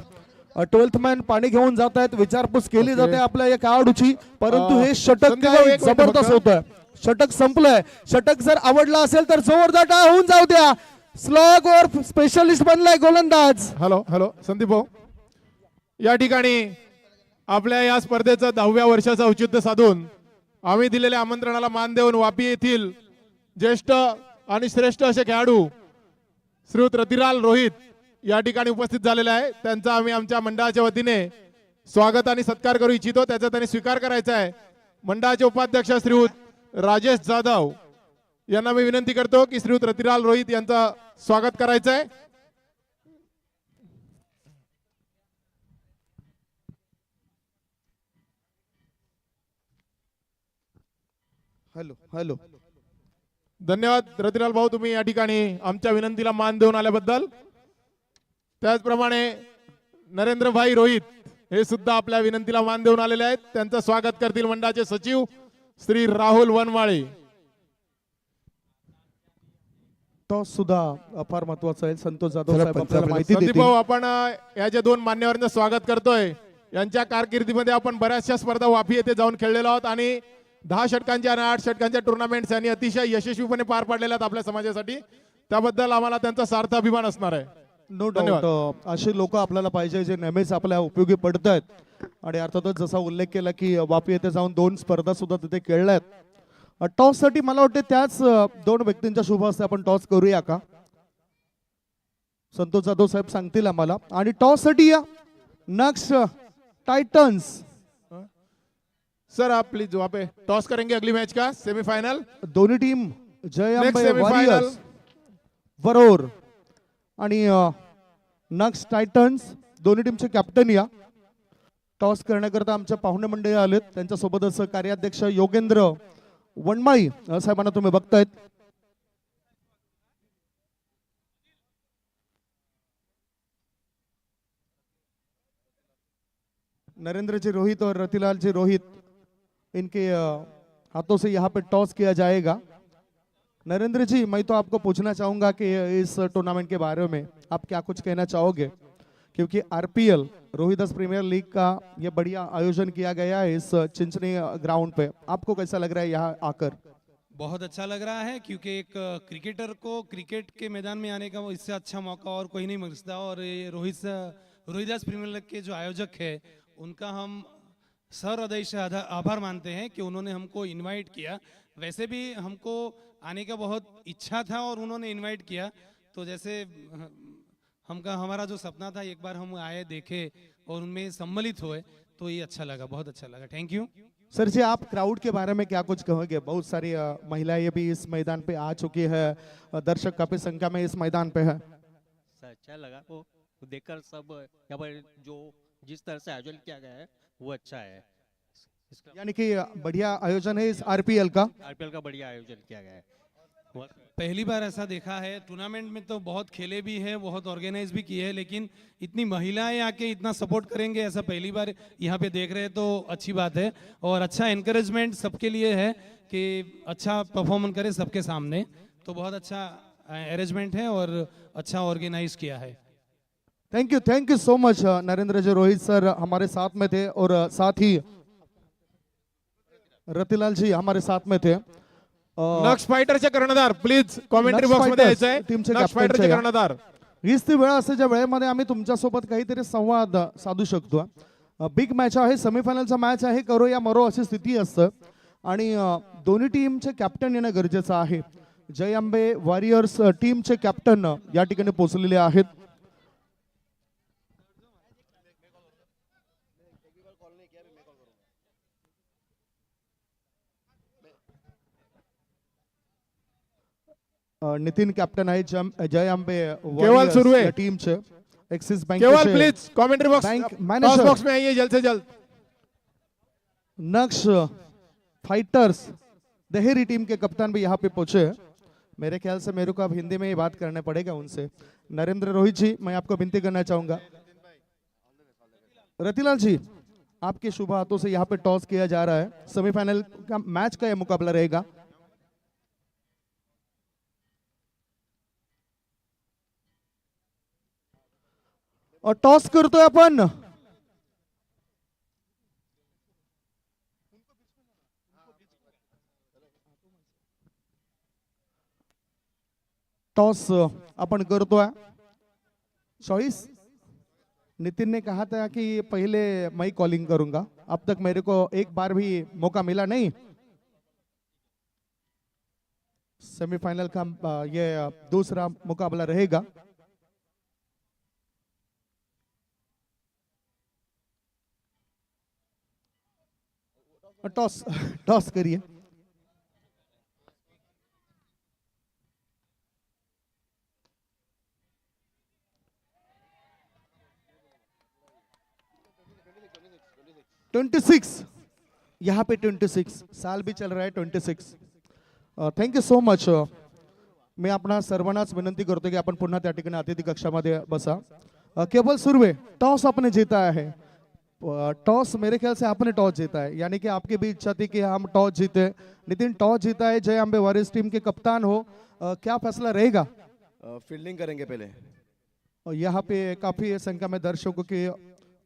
12th मॅन पाणी घेऊन जात आहेत, विचारपूस केली जाते आपल्या या खेळाडूची. परंतु हे षटक काय जबरदस्त होतं. षटक संपलंय. षटक जर आवडला असेल तर जोरदार टाळ्या होऊन जाऊ द्या. स्लॉग और स्पेशलिस्ट बनलाय गोलंदाज. हॅलो संदीप भाऊ, या ठिकाणी आपल्या या स्पर्धेचं 10व्या वर्षाचं औचित्य साधून आम्ही दिलेल्या आमंत्रणाला मान देऊन वापी येथील ज्येष्ठ आणि श्रेष्ठ असे खेळाडू श्रीयुत रतिलाल रोहित या ठिकाणी उपस्थित झालेले आहे. त्यांचा आम्ही आमच्या मंडळाच्या वतीने स्वागत आणि सत्कार करू इच्छितो. त्याचा त्यांनी स्वीकार करायचा आहे. मंडळाचे उपाध्यक्ष श्रीयुत राजेश जाधव यांना मी विनंती करतो की श्रीयुत रतिलाल रोहित यांचं स्वागत करायचं आहे. हॅलो धन्यवाद रतिलाल भाऊ, तुम्ही या ठिकाणी आमच्या विनंतीला मान देऊन आल्याबद्दल. त्याचप्रमाणे नरेंद्रभाई रोहित हे सुद्धा आपल्या विनंतीला मान देऊन आलेले आहेत. त्यांचं स्वागत करतील मंडळाचे सचिव श्री राहुल वनमाळे. टॉस सुद्धा फार महत्वाचा आहे. संतोष जाधव चला, साहेब आपल्याला पंचावन्न. माहिती संदीप देतील. भाऊ, आपण या ज्या दोन मान्यवरांचं स्वागत करतोय, यांच्या कारकिर्दीमध्ये आपण बऱ्याचशा स्पर्धा वाफी येथे जाऊन खेळलेलो आहोत आणि 10 षटकांच्या आणि 8 षटकांच्या टुर्नामेंट्स यांनी अतिशय यशस्वीपणे पार पाडलेल्या आहेत आपल्या समाजासाठी. त्याबद्दल आम्हाला त्यांचा सार्थ अभिमान असणार आहे. नो धन्यवाद. डाऊट अशी लोक आपल्याला पाहिजे जे नेहमीच आपल्या उपयोगी पडत आहेत. आणि अर्थातच जसा उल्लेख केला की वापी येथे जाऊन 2 स्पर्धा सुद्धा तिथे खेळल्या आहेत. टॉस साठी मला वाटते त्याच 2 व्यक्तींच्या शुभ हस्ते आपण टॉस करूया का? संतोष जाधव साहेब सांगतील आम्हाला. आणि टॉस साठी या नेक्स्ट टाइटन्स. सर आप प्लीज वहाँ पे टॉस करेंगे अगली मैच का सेमीफाइनल. दोन्ही टीम जय Next अंबे semi-final. वॉरियर्स वरोर आणि नेक्स्ट टायटन्स दोन्ही टीमचे कॅप्टन या. टॉस करण्याकरता आमच्या पाहुणे मंडळी आलेत. त्यांच्यासोबतच कार्याध्यक्ष योगेंद्र वनमाळी साहेबांना तुम्ही बघतायत. नरेंद्र जी रोहित और रतिलाल जी रोहित, इनके हाथों से यहाँ पे टॉस किया जाएगा. नरेंद्र जी, मैं तो आपको पूछना चाहूंगा कि इस टूर्नामेंट के बारे में आप क्या कुछ कहना चाहोगे, क्योंकि आरपीएल रोहिदास प्रीमियर लीग का ये बढ़िया आयोजन किया गया है इस चिंचनी ग्राउंड पे. आपको कैसा लग रहा है यहाँ आकर? बहुत अच्छा लग रहा है, क्योंकि एक क्रिकेटर को क्रिकेट के मैदान में आने का इससे अच्छा मौका और कोई नहीं मिल सकता. और ये रोहिदास प्रीमियर लीग के जो आयोजक है उनका हम सहृदय से आभार मानते हैं कि उन्होंने हमको इनवाइट किया. वैसे भी हमको आने का बहुत इच्छा था और उन्होंने इनवाइट किया, तो जैसे हमारा जो सपना था एक बार हम आए देखे और उनमें सम्मिलित हुए, तो ये अच्छा लगा, बहुत अच्छा लगा. Thank you. सर जी, आप क्राउड के बारे में क्या कुछ कहोगे? बहुत सारी महिलाएं भी इस मैदान पे आ चुकी है, दर्शक काफी संख्या में इस मैदान पे है. सर अच्छा लगा वो देखकर. सब यहाँ पर जो जिस तरह से आयोजन किया गया है वो अच्छा है. यानी कि बढ़िया आयोजन है इस आरपीएल का. आईपीएल का बढ़िया आयोजन किया गया है. पहली बार ऐसा देखा है. टूर्नामेंट में तो बहुत खेले भी है, बहुत ऑर्गेनाइज भी किए है, लेकिन इतनी महिलाएं आके इतना सपोर्ट करेंगे ऐसा पहली बार यहाँ पे देख रहे हैं, तो अच्छी बात है. और अच्छा एनकरेजमेंट सबके लिए है कि अच्छा परफॉर्मेंस करे सबके सामने, तो बहुत अच्छा अरेंजमेंट है और अच्छा ऑर्गेनाइज किया है. Thank you so much. Narendra ji Rohit sir हमारे साथ में थे और साथ ही रतिलाल जी हमारे साथ में थे. नक्स फायटरचे कर्णधार प्लीज कॉमेंट्री Nux बॉक्स मध्ये Fighters यायचंय. टीमचे नक्स captain फायटरचे च्या. कर्णधार. हीच ती वेळ असते ज्या वेळेमध्ये आम्ही तुमच्यासोबत काहीतरी संवाद साधू शकतो. बिग मॅच आहे, सेमीफायनलचा मॅच आहे, करो या मरो अशी स्थिती असतं आणि दोन्ही टीमचे कॅप्टन येणं गरजेचं आहे. जय अंबे वॉरियर्स टीमचे कॅप्टन या ठिकाणी पोहोचलेले आहेत. नितीन कॅप्टन आहे जय अंबे केवल सुर्वे. या टीमचे. एक्सिस बँक केवल please commentary box bank toss manager. Box में आइए जल्द से जल्द. नक्श फाइटर्स देहरी टीम के कप्तान भी यहाँ पे पहुंचे. मेरे ख्याल से मेरे को अब हिंदी में ही बात करने पड़ेगा उनसे. नरेंद्र रोहित जी, मैं आपको विनती करना चाहूंगा. रतिलाल जी, आपके शुभ हाथों से यहाँ पे टॉस किया जा रहा है. सेमीफाइनल का मैच का यह मुकाबला रहेगा. और टॉस करतोय आपण. टॉस अपन करतोय. चॉइस नितिन ने कहा था कि पहले मैं कॉलिंग करूंगा. अब तक मेरे को एक बार भी मौका मिला नहीं. सेमीफाइनल का ये दूसरा मुकाबला रहेगा. टॉस टॉस करिए. $26 यहाँ पे 26 साल भी चल रहा है 26. Thank you so much. मी आपण सर्वांनाच विनंती करतो की आपण पुन्हा त्या ठिकाणी अतिथी कक्षामध्ये बसा. केवल सुर्वे, टॉस आपने जीता है. टॉस मेरे ख्याल से आपने टॉस जीता है, यानी कि आपकी भी इच्छा थी कि हम टॉस जीते. नितिन टॉस जीता है, जय अंबे वॉरियर्स टीम के कप्तान हो, क्या फैसला रहेगा? फील्डिंग करेंगे पहले। और यहाँ पे काफी संख्या में दर्शकों की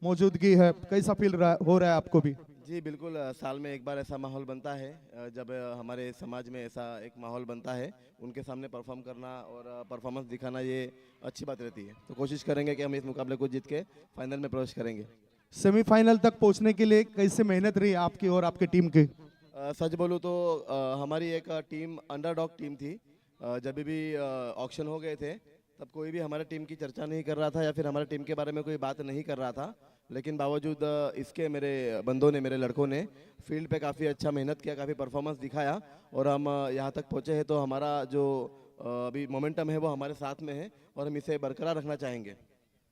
मौजूदगी है, कैसा हो रहा है आपको भी? जी बिल्कुल, साल में एक बार ऐसा माहौल बनता है जब हमारे समाज में ऐसा एक माहौल बनता है, उनके सामने परफॉर्म करना और परफॉर्मेंस दिखाना ये अच्छी बात रहती है। तो कोशिश करेंगे कि हम इस मुकाबले को जीत के फाइनल में प्रवेश करेंगे। सेमीफाइनल तक पहुंचने के लिए कैसे मेहनत रही आपकी और आपकी टीम की? सच बोलूँ तो हमारी एक टीम अंडरडॉग टीम थी। जब भी ऑक्शन हो गए थे तब कोई भी हमारे टीम की चर्चा नहीं कर रहा था या फिर हमारे टीम के बारे में कोई बात नहीं कर रहा था, लेकिन बावजूद इसके मेरे बंदों ने, मेरे लड़कों ने फील्ड पे काफ़ी अच्छा मेहनत किया, काफ़ी परफॉर्मेंस दिखाया और हम यहाँ तक पहुँचे हैं। तो हमारा जो अभी मोमेंटम है वो हमारे साथ में है और हम इसे बरकरार रखना चाहेंगे।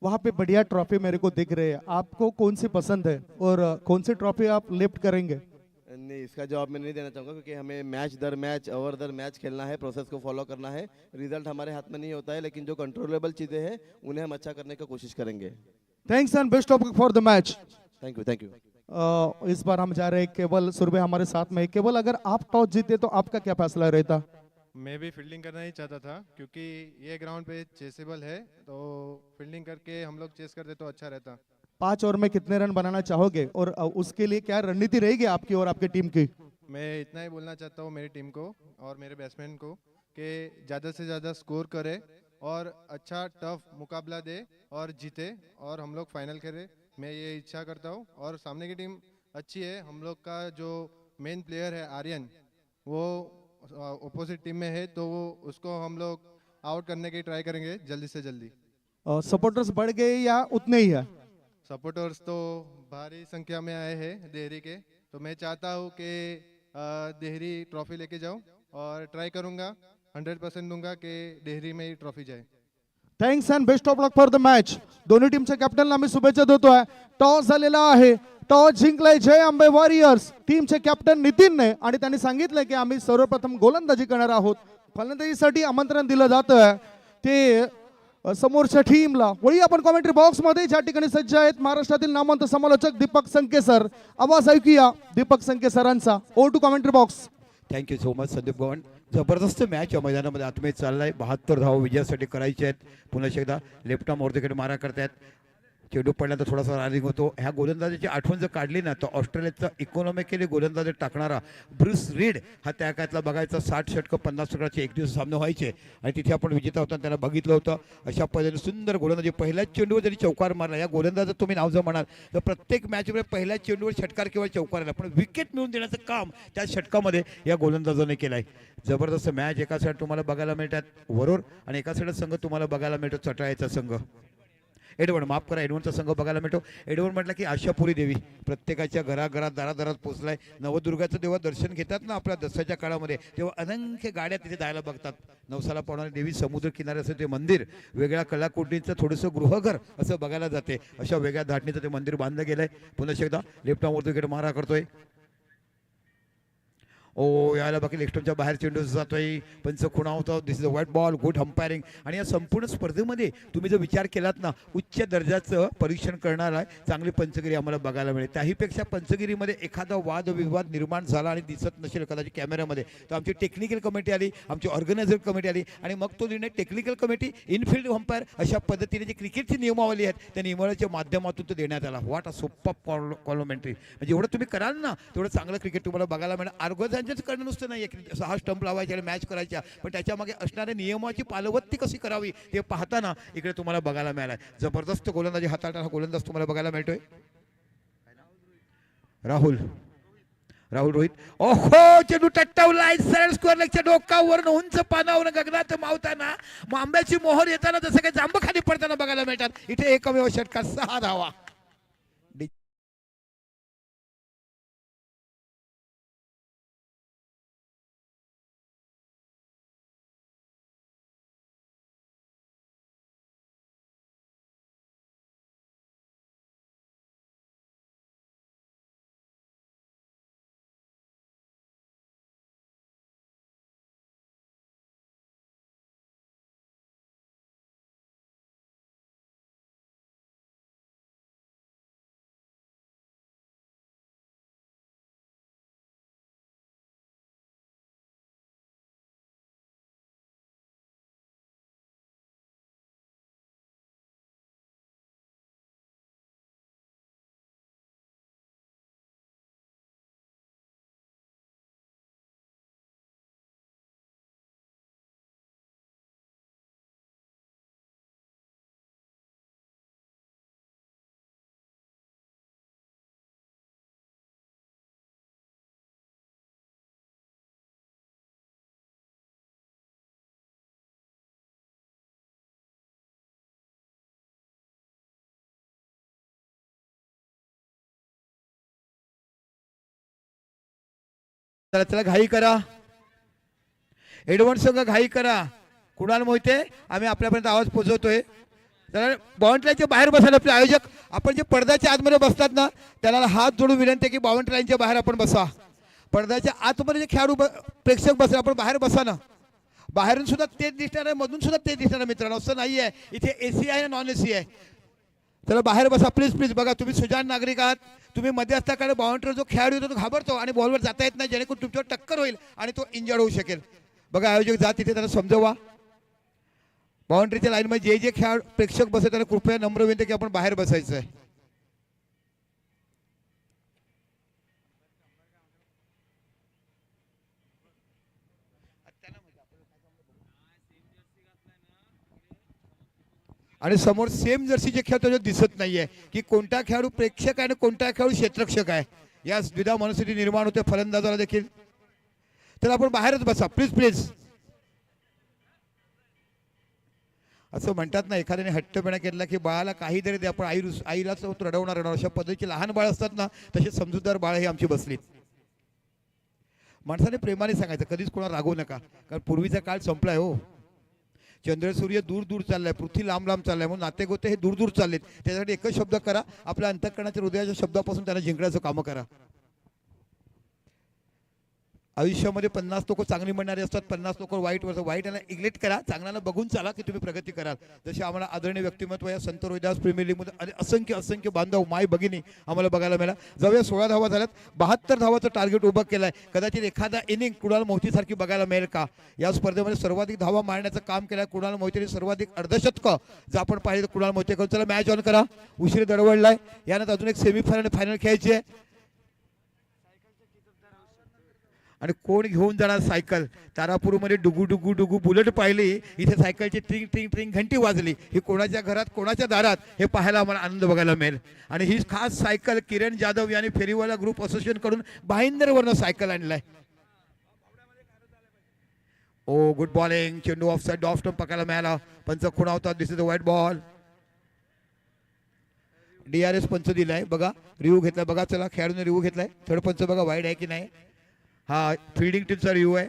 वहाँ पे बढ़िया ट्रॉफी मेरे को दिख रही है, आपको कौन सी पसंद है और कौन सी ट्रॉफी आप लिफ्ट करेंगे? नहीं, इसका जवाब मैं नहीं देना चाहूँगा क्योंकि हमें मैच दर मैच, ओवर दर मैच खेलना है, प्रोसेस को फॉलो करना है। रिजल्ट हमारे हाथ में नहीं होता है, लेकिन जो कंट्रोलेबल चीज़ें हैं उन्हें हम अच्छा करने की कोशिश करेंगे। Thanks and best of luck for the match. Thank you, thank you. इस बार हम जा रहे हैं, केवल सुरभि हमारे साथ में है। केवल अगर आप टॉस जीते तो आपका क्या फैसला रहता? मैं भी फील्डिंग करना ही चाहता था क्योंकि ये ग्राउंड पे चेसेबल है, तो फील्डिंग करके हम लोग चेस करते तो अच्छा रहता। 5 ओवर में कितने रन बनाना चाहोगे और उसके लिए क्या रणनीति रहेगी आपकी और आपकी टीम की? मैं इतना ही बोलना चाहता हूँ मेरी टीम को और मेरे बैट्समैन को कि ज़्यादा से ज़्यादा स्कोर करे और अच्छा टफ मुकाबला दे और जीते और हम लोग फाइनल खेले। मैं ये इच्छा करता हूँ और सामने की टीम अच्छी है। हम लोग का जो मेन प्लेयर है आर्यन, वो ऑपोजिट टीम में है, तो वो उसको हम लोग आउट करने की ट्राई करेंगे जल्दी से जल्दी। सपोर्टर्स बढ़ गए या उतने ही है? सपोर्टर्स तो भारी संख्या में आए हैं देहरी के, तो मैं चाहता हूँ कि देहरी ट्रॉफी लेके जाऊँ और ट्राई करूँगा, 100% दूंगा कि देहरी में ही ट्रॉफी जाए। Thanks and best of luck for the match. दोन्ही टीमच्या कॅप्टनला आम्ही शुभेच्छा देतोय. टॉस झालेला आहे, टॉस जिंकलाय जय अंबे वॉरियर्स टीमचे कॅप्टन नितीनने आणि त्यांनी सांगितलं की आम्ही सर्वप्रथम गोलंदाजी करणार आहोत. फलंदाजीसाठी आमंत्रण दिलं जातं ते समोरच्या टीमला. वळी आपण कॉमेंट्री बॉक्स मध्ये ज्या ठिकाणी सज्ज आहेत महाराष्ट्रातील नामवंत समालोचक दीपक संके सर. आवाज ऐकूया दीपक संके सरांचा. Oh to commentary box. Thank you so much Sandeep Gavan. जबरदस्त मॅच या मैदानामध्ये आतमध्ये चाललाय. 72 धावा विजयासाठी करायचे आहेत. पुन्हा एकदा लेफ्ट आर्म वरतीकडे मारा करतायत. चेंडू पडल्यानंतर थोडासा रानिंग होतो. ह्या गोलंदाजीची आठवण जर काढली ना तर ऑस्ट्रेलियाचा इकॉनॉमिकली गोलंदाजी टाकणारा ब्रुस रीड हा त्या काळातला बघायचा. 60 षटकं 50 षटकाचे एक दिवस सामने व्हायचे आणि तिथे आपण विजेता होता त्याला बघितलं होतं. अशा पद्धतीने सुंदर गोलंदाजी. पहिल्याच चेंडूवर जरी चौकार मारला, या गोलंदाजाचं तुम्ही नाव जर म्हणाल तर प्रत्येक मॅचमध्ये पहिल्याच चेंडूवर षटकार किंवा चौकार आला, पण विकेट मिळवून देण्याचं काम त्या षटकामध्ये या गोलंदाजाने केलं आहे. जबरदस्त मॅच. एका साईड तुम्हाला बघायला मिळतात वरोर आणि एका साईड संघ तुम्हाला बघायला मिळतो चटाळ्याचा संघ. एडवर्ड, माफ करा, एडवर्डचा संघ बघायला मिळतो. एडवर्ड म्हटलं की आशापुरी देवी प्रत्येकाच्या घराघरात दारादारात पोहोचलाय. नवदुर्गाचं जेव्हा दर्शन घेतात ना आपल्या दसऱ्याच्या काळामध्ये, तेव्हा असंख्य गाड्या तिथे जायला बघतात. नवसाला पावणारी देवी, समुद्र किनारे असं ते मंदिर, वेगळ्या कलाकुटीचं थोडंसं गृहघर असं बघायला जाते. अशा वेगळ्या धाटणीचं ते मंदिर बांधलं गेलंय. पुन्हा एकदा लेफ्ट आर्म वरती मारा करतोय. ओ याला बाकी लेफ्टच्या बाहेर चेंडू जातोय. पंच खुणा होता. This is a wide ball. Good umpiring. आणि या संपूर्ण स्पर्धेमध्ये तुम्ही जर विचार केलात ना, उच्च दर्जाचं परीक्षण करणारा चांगली पंचगिरी आम्हाला बघायला मिळेल. त्याहीपेक्षा पंचगिरीमध्ये एखादा वादविवाद निर्माण झाला आणि दिसत नसेल कदाचित कॅमेऱ्यामध्ये, तर आमची टेक्निकल कमिटी आली, आमची ऑर्गनायझर कमिटी आली आणि मग तो निर्णय टेक्निकल कमिटी, इनफिल्ड अंपायर अशा पद्धतीने जी क्रिकेटची नियमावली आहेत त्या नियमावलीच्या माध्यमातून तो देण्यात आला. What a super commentary. म्हणजे एवढं तुम्ही कराल ना तेवढं चांगलं क्रिकेट तुम्हाला बघायला मिळेल. ऑर्गनायझरच करणं नुसतं नाही, 6 स्टंप लावायचे आणि मॅच करायच्या, पण त्याच्यामागे असणाऱ्या नियमाची पालवत्ती कशी करावी ते पाहताना इकडे तुम्हाला बघायला मिळालाय. जबरदस्त गोलंदाजी हाताळणारा गोलंदाज तुम्हाला बघायला मिळतोय. राहुल रोहित. ओहो, चेंडू टट्टावलाय. सरळ स्क्वेअर लेगच्या डोकावर उंच पानावर गगनात मावताना, आंब्याची मोहर येताना जसं काही जांब खाली पडताना बघायला मिळतात. इथे एकमेव षटकार, 6 धावा. चला चला घाई करा, एडवण संघ घाई करा. कुणाल मोहिते आम्ही आपल्यापर्यंत आवाज पोहोचवतोय. तर बाउंड्री लाईनच्या बाहेर बसायला आपले आयोजक, आपण जे पडद्याच्या आतमध्ये बसतात ना त्याला हात जोडून विनंती आहे की बाउंड्री लाईनच्या बाहेर आपण बसा. पडद्याच्या आतमध्ये जे खेळाडू प्रेक्षक बसले आपण बाहेर बसा ना. बाहेरून सुद्धा तेच दिसणार आहे, मधून सुद्धा तेच दिसणार आहे मित्रांनो, असं नाही आहे. इथे AC आहे नॉन AC आहे. चला बाहेर बसा प्लीज प्लीज. बघा तुम्ही सुजाण नागरिक आहात, तुम्ही मध्ये असता कारण बाउंड्रीवर जो खेळाडू येतो तो घाबरतो आणि बॉलवर जाता येत नाही, जेणेकरून तुमच्यावर टक्कर होईल आणि तो इंजर्ड होऊ शकेल. बघा आयोजक जा तिथे त्याला समजवा. बाउंड्रीच्या लाईनमध्ये जे जे खेळाडू प्रेक्षक बसले त्यांना कृपया नम्र विनंती की आपण बाहेर बसायचं आहे. आणि समोर सेम जर्सी जे खेळतो जो दिसत नाहीये की कोणता खेळाडू प्रेक्षक आहे आणि कोणता खेळाडू क्षेत्ररक्षक आहे. या द्विधा मनस्थिती निर्माण होते फलंदाजाला देखील. तर आपण बाहेरच बसा प्लीज प्लीज. असं म्हणतात ना एखाद्याने हट्टपणा केला की बाळाला काहीतरी दे, आपण आईलाच रडवणार. अशा पद्धतीची लहान बाळ असतात ना तसे समजूतदार बाळ ही आमची बसलीत. माणसाने प्रेमाने सांगायचं, कधीच कोणाला रागवू नका, कारण पूर्वीचा काळ संपलाय हो. चंद्र सूर्य दूर दूर चाललाय, पृथ्वी लांब लांब चाललाय, म्हणून नाते गोते हे दूर दूर चाललेत. त्यासाठी एकच शब्द करा, आपल्या अंतःकरणाच्या हृदयाच्या शब्दापासून त्यांना जिंकण्याचं कामं करा. आयुष्यामध्ये 50 लोक चांगली म्हणणारे असतात, 50 लोक वाईट वर्ष. वाईटाला इग्लेट करा, चांगल्याला बघून चाला की तुम्ही प्रगती कराल. जसे आम्हाला आदरणीय व्यक्तिमत्व या संत रोहिदास प्रीमियर लीगमध्ये असंख्य असंख्य बांधव माय भगिनी आम्हाला बघायला मिळाला. जाऊया 16 धावा झाल्यात, 72 धावाचं टार्गेट उभं केलं आहे. कदाचित एखादा इनिंग कुणाल मोहितेसारखी बघायला मिळेल का. या स्पर्धेमध्ये सर्वाधिक धावा मारण्याचं काम केलं कुणाल मोहितेने, सर्वाधिक अर्धशतकं जर आपण पाहिलं कुणाल मोहिते करून. चला मॅच ऑन करा, उशीर दडवडलाय. यानंतर अजून एक सेमीफायनल आणि फायनल खेळायची आहे. आणि कोण घेऊन जाणार सायकल. तारापूरमध्ये डुगू डुगू डुगू बुलेट पाहिली, इथे सायकलची ट्रिंग ट्रिंग ट्रिंग घंटी वाजली. ही कोणाच्या घरात कोणाच्या दारात हे पाहायला आम्हाला आनंद बघायला मिळेल. आणि ही खास सायकल किरण जाधव यांनी फेरीवाला ग्रुप असोसिएशन कडून भाईंदरवरनं सायकल आणलाय. ओ गुड बॉलिंग, चेंडू ऑफ साइड ऑफ स्टंप पकायला मिळाला. पंच खुणा होता, this is the wide ball. DRS पंच दिलाय बघा, रिव्ह्यू घेतलाय बघा. चला खेळाडूने रिव्ह्यू घेतलाय. थर्ड पंच बघा वाईड आहे की नाही. हा फिल्डिंग टीमचा रिव्ह्यू आहे.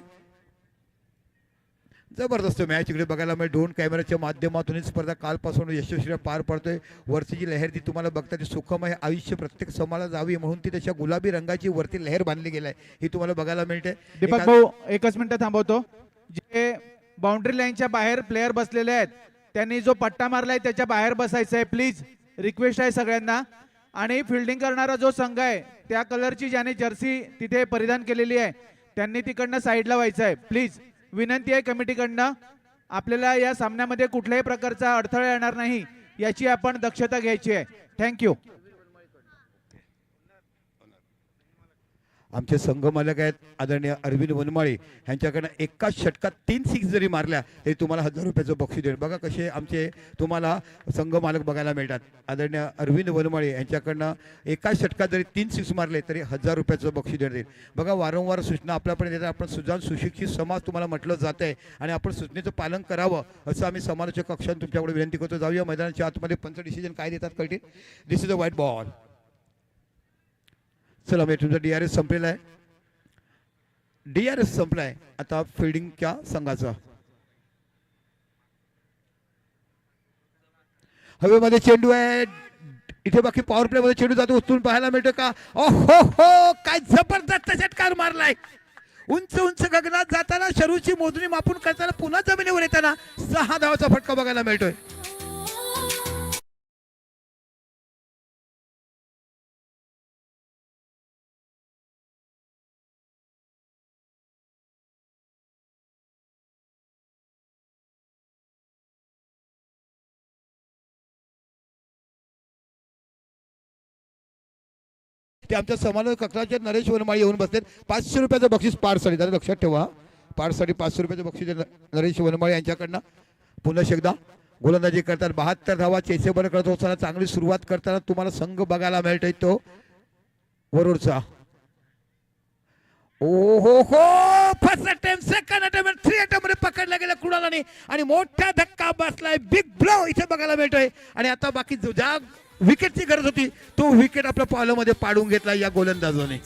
जबरदस्त मॅच इकडे बघायला मिळेल. ड्रोन कॅमेऱ्याच्या माध्यमातून ही स्पर्धा कालपासून यशस्वी पार पडतोय. वरची जी लहर ती तुम्हाला बघता ती सुखमय आयुष्य प्रत्येक समाला जावी म्हणून ती त्याच्या गुलाबी रंगाची वरती लहर बांधली गेली आहे, ही तुम्हाला बघायला मिळते. दीपक भाऊ एकच मिनिट थांबवतो. जे बाउंड्री लाईनच्या बाहेर प्लेयर बसलेले आहेत त्यांनी जो पट्टा मारलाय त्याच्या बाहेर बसायचं आहे प्लीज, रिक्वेस्ट आहे सगळ्यांना. आणि फिल्डिंग करणारा जो संघ आहे त्या कलरची ज्याने जर्सी तिथे परिधान केलेली आहे त्यांनी तिकडनं साईडला व्हायचं आहे प्लीज. विनंती आहे कमिटीकडनं, आपल्याला या सामन्यामध्ये कुठल्याही प्रकारचा अडथळा येणार नाही याची आपण दक्षता घ्यायची आहे. थँक्यू. आमचे संघ मालक आहेत आदरणीय अरविंद वनमाळे, यांच्याकडनं एकाच षटकात 3 6 जरी मारल्या तरी तुम्हाला 1000 रुपयाचं बक्षीस देईल. बघा कसे आमचे तुम्हाला संघ मालक बघायला मिळतात. आदरणीय अरविंद वनमाळे यांच्याकडनं एकाच षटकात जरी 3 6 मारले तरी 1000 रुपयाचं बक्षीस देईल. बघा वारंवार सूचना आपल्यापर्यंत येतात. आपण सुजाण सुशिक्षित समाज तुम्हाला म्हटलं जात आहे आणि आपण सूचनेचं पालन करावं असं आम्ही समालोचक कक्षाने तुमच्याकडे विनंती करतो. जाऊया मैदानाच्या आतमध्ये. पंच डिसिजन काय देतात कळतील. दिस इज अ व्हाईट बॉल. चला मी तुमचा DRS संपलेला आहे. DRS संपलाय. आता फिल्डिंगच्या संघाचा हवेमध्ये चेंडू आहे. इथे बाकी पॉवर प्ले मध्ये चेंडू जातो, उचलून पाहायला मिळतो का. ओहो हो काय जबरदस्त षटकार मारलाय. उंच उंच गगनात जाताना शरूची मोजणी मापून करताना पुन्हा जमिनीवर येताना 6 धावाचा फटका बघायला मिळतोय. ते आमच्या समालोचक कक्षाचे नरेश वनमाळी येऊन बसलेत. 500 रुपयाचं बक्षीस पारसाठी, जरा लक्षात ठेवा. पारसाठी 500 रुपयाचं बक्षीस नरेश वनमाळी यांच्याकडनं. पुन्हा एकदा गोलंदाजी करतात. 72 धावा चेसेबल करत असताना चांगली सुरुवात करताना तुम्हाला संघ बघायला मिळतोय तो वरुडचा. ओहो हो first attempt, second attempt, 3 attempt मध्ये पकडला गेला कुणालाने आणि मोठा धक्का बसलाय. बिग ब्लो इथे बघायला मिळतोय. आणि आता बाकी ज्या विकेटची गरज होती तो विकेट आपल्या पावलामध्ये पाडून घेतला या गोलंदाजाने.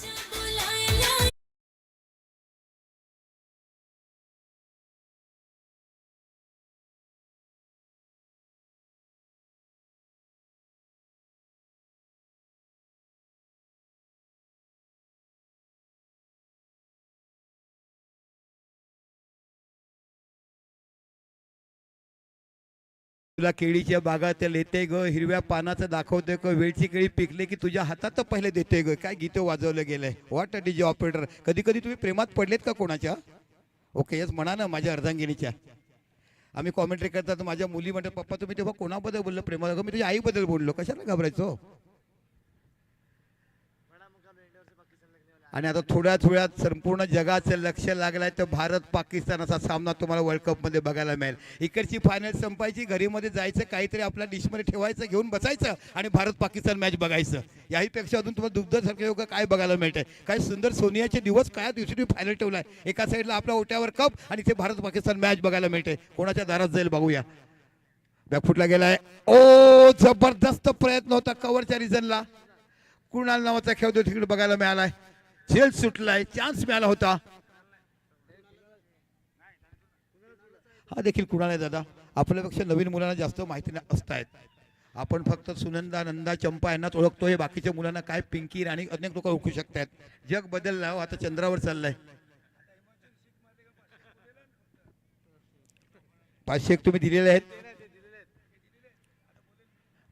तुला केळीच्या बागात लेते ग, हिरव्या पानाचं दाखवते ग, वेळची केळी पिकले की तुझ्या हातात तर पहिले देते ग. काय गीतं वाजवलं गेलंय. What a DJ operator. कधी कधी तुम्ही प्रेमात पडलेत का कोणाच्या? ओके यस म्हणा ना माझ्या अर्धांगिनीच्या. आम्ही कॉमेंट्री करतात, माझ्या मुली म्हणतात पप्पा तुम्ही तेव्हा कोणाबद्दल बोललो प्रेमात? अगं मी तुझ्या आईबद्दल बोललो, कशाला घाबरायचो? आणि आता थोड्याच वेळात संपूर्ण जगाचं लक्ष लागलाय तर भारत पाकिस्तानाचा सामना तुम्हाला वर्ल्ड कप मध्ये बघायला मिळेल. इकडची फायनल संपायची, घरीमध्ये जायचं, काहीतरी आपल्या डिशमध्ये ठेवायचं, घेऊन बसायचं आणि भारत पाकिस्तान मॅच बघायचं. याहीपेक्षा अजून तुम्हाला दुग्धसारखं योग्य काय बघायला मिळतंय? काय सुंदर सोनियाचे दिवस, काय दिवशी तुम्ही फायनल ठेवलाय. एका साईडला आपल्या ओट्यावर कप आणि इथे भारत पाकिस्तान मॅच बघायला मिळते. कोणाच्या दारात जाईल बघूया. बॅकफुटला गेलाय. ओ जबरदस्त प्रयत्न होता कव्हरच्या रिझनला. कुणाल नावाचा खेळतो तिकडे बघायला मिळालाय. झेल सुटलाय, चान्स मिळाला होता. हा देखील कुणाल आहे दादा. आपल्यापेक्षा नवीन मुलांना जास्त माहिती असतायत. आपण फक्त सुनंदा, नंदा, चंपा यांनाच ओळखतोय. बाकीच्या मुलांना काय पिंकी, राणी अनेक लोक ओळखू शकतात. जग बदललं, आता चंद्रावर चाललंय. 500 तुम्ही दिलेले आहेत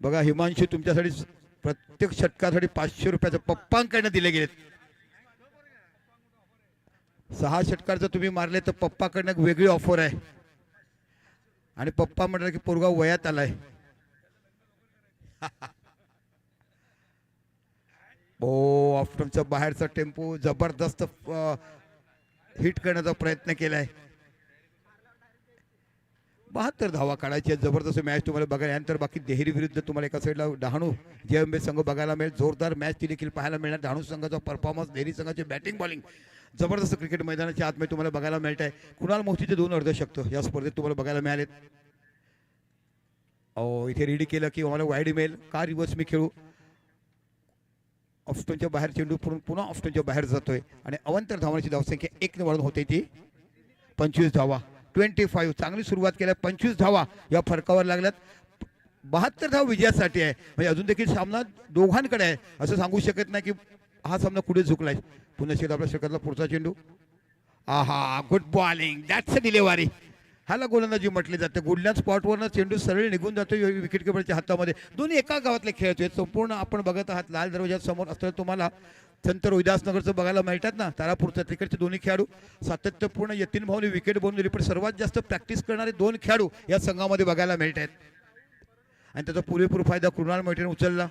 बघा. हिमांशू तुमच्यासाठी प्रत्येक षटकासाठी 500 रुपयाचं पप्पांकडनं दिले गेलेत. 6 षटकार तुम्ही मारले तर पप्पाकडनं एक वेगळी ऑफर आहे. आणि पप्पा म्हटलं की पोरगा वयात आलाय. ओ ऑफ्टनचा बाहेरचा टेम्पो जबरदस्त हिट करण्याचा प्रयत्न केलाय. 72 धावा काढायची आहे. जबरदस्त मॅच तुम्हाला बघायला. यानंतर बाकी देहरी विरुद्ध तुम्हाला एका साईडला डहाणू JMB संघ बघायला मिळेल. जोरदार मॅच ती देखील पाहायला मिळणार. डहाणू संघाचा परफॉर्मन्स, देहरी संघाची बॅटिंग बॉलिंग जबरदस्त क्रिकेट मैदानाच्या आतमध्ये तुम्हाला बघायला मिळत आहे. कुणाल मोहितेचे 2 अर्धशतक या स्पर्धेत तुम्हाला बघायला मिळालेत. इथे रेडी केलं की मला वाईड मिळेल का रिव्हर्स मी खेळू. ऑफस्टोनच्या बाहेर चेंडू पुन्हा ऑफस्टोनच्या बाहेर जातोय आणि अवंतर धावांची धावसंख्या 1 ने वाढून होते ती 25 धावा. 25 चांगली सुरुवात केल्या. 25 धावा या फरकावर लागल्यात. 72 धाव विजयासाठी आहे. म्हणजे अजून देखील सामना दोघांकडे आहे असं सांगू शकत नाही की हा सामना कुठे झुकलाय. पुन्हा शेत आपल्या षटकातला पुढचा चेंडू. आहा good bowling, that's a delivery. ह्याला गोलंदाजी म्हटले जाते. गुडलँड स्पॉटवरनं चेंडू सरळ निघून जातो विकेट किपरच्या हातामध्ये. दोन्ही एका गावातले खेळायचे आहेत. संपूर्ण आपण बघत आहात लाल दरवाजा समोर असताना तुम्हाला संत रोहिदासनगरचं बघायला मिळतात ना, तारापूरचं. तिकडचे दोन्ही खेळाडू सातत्यपूर्ण यतीन भाऊने विकेट बनवली. पण सर्वात जास्त प्रॅक्टिस करणारे 2 खेळाडू या संघामध्ये बघायला मिळत आहेत आणि त्याचा पुरेपूर फायदा कुणाल मोहितेने उचलला.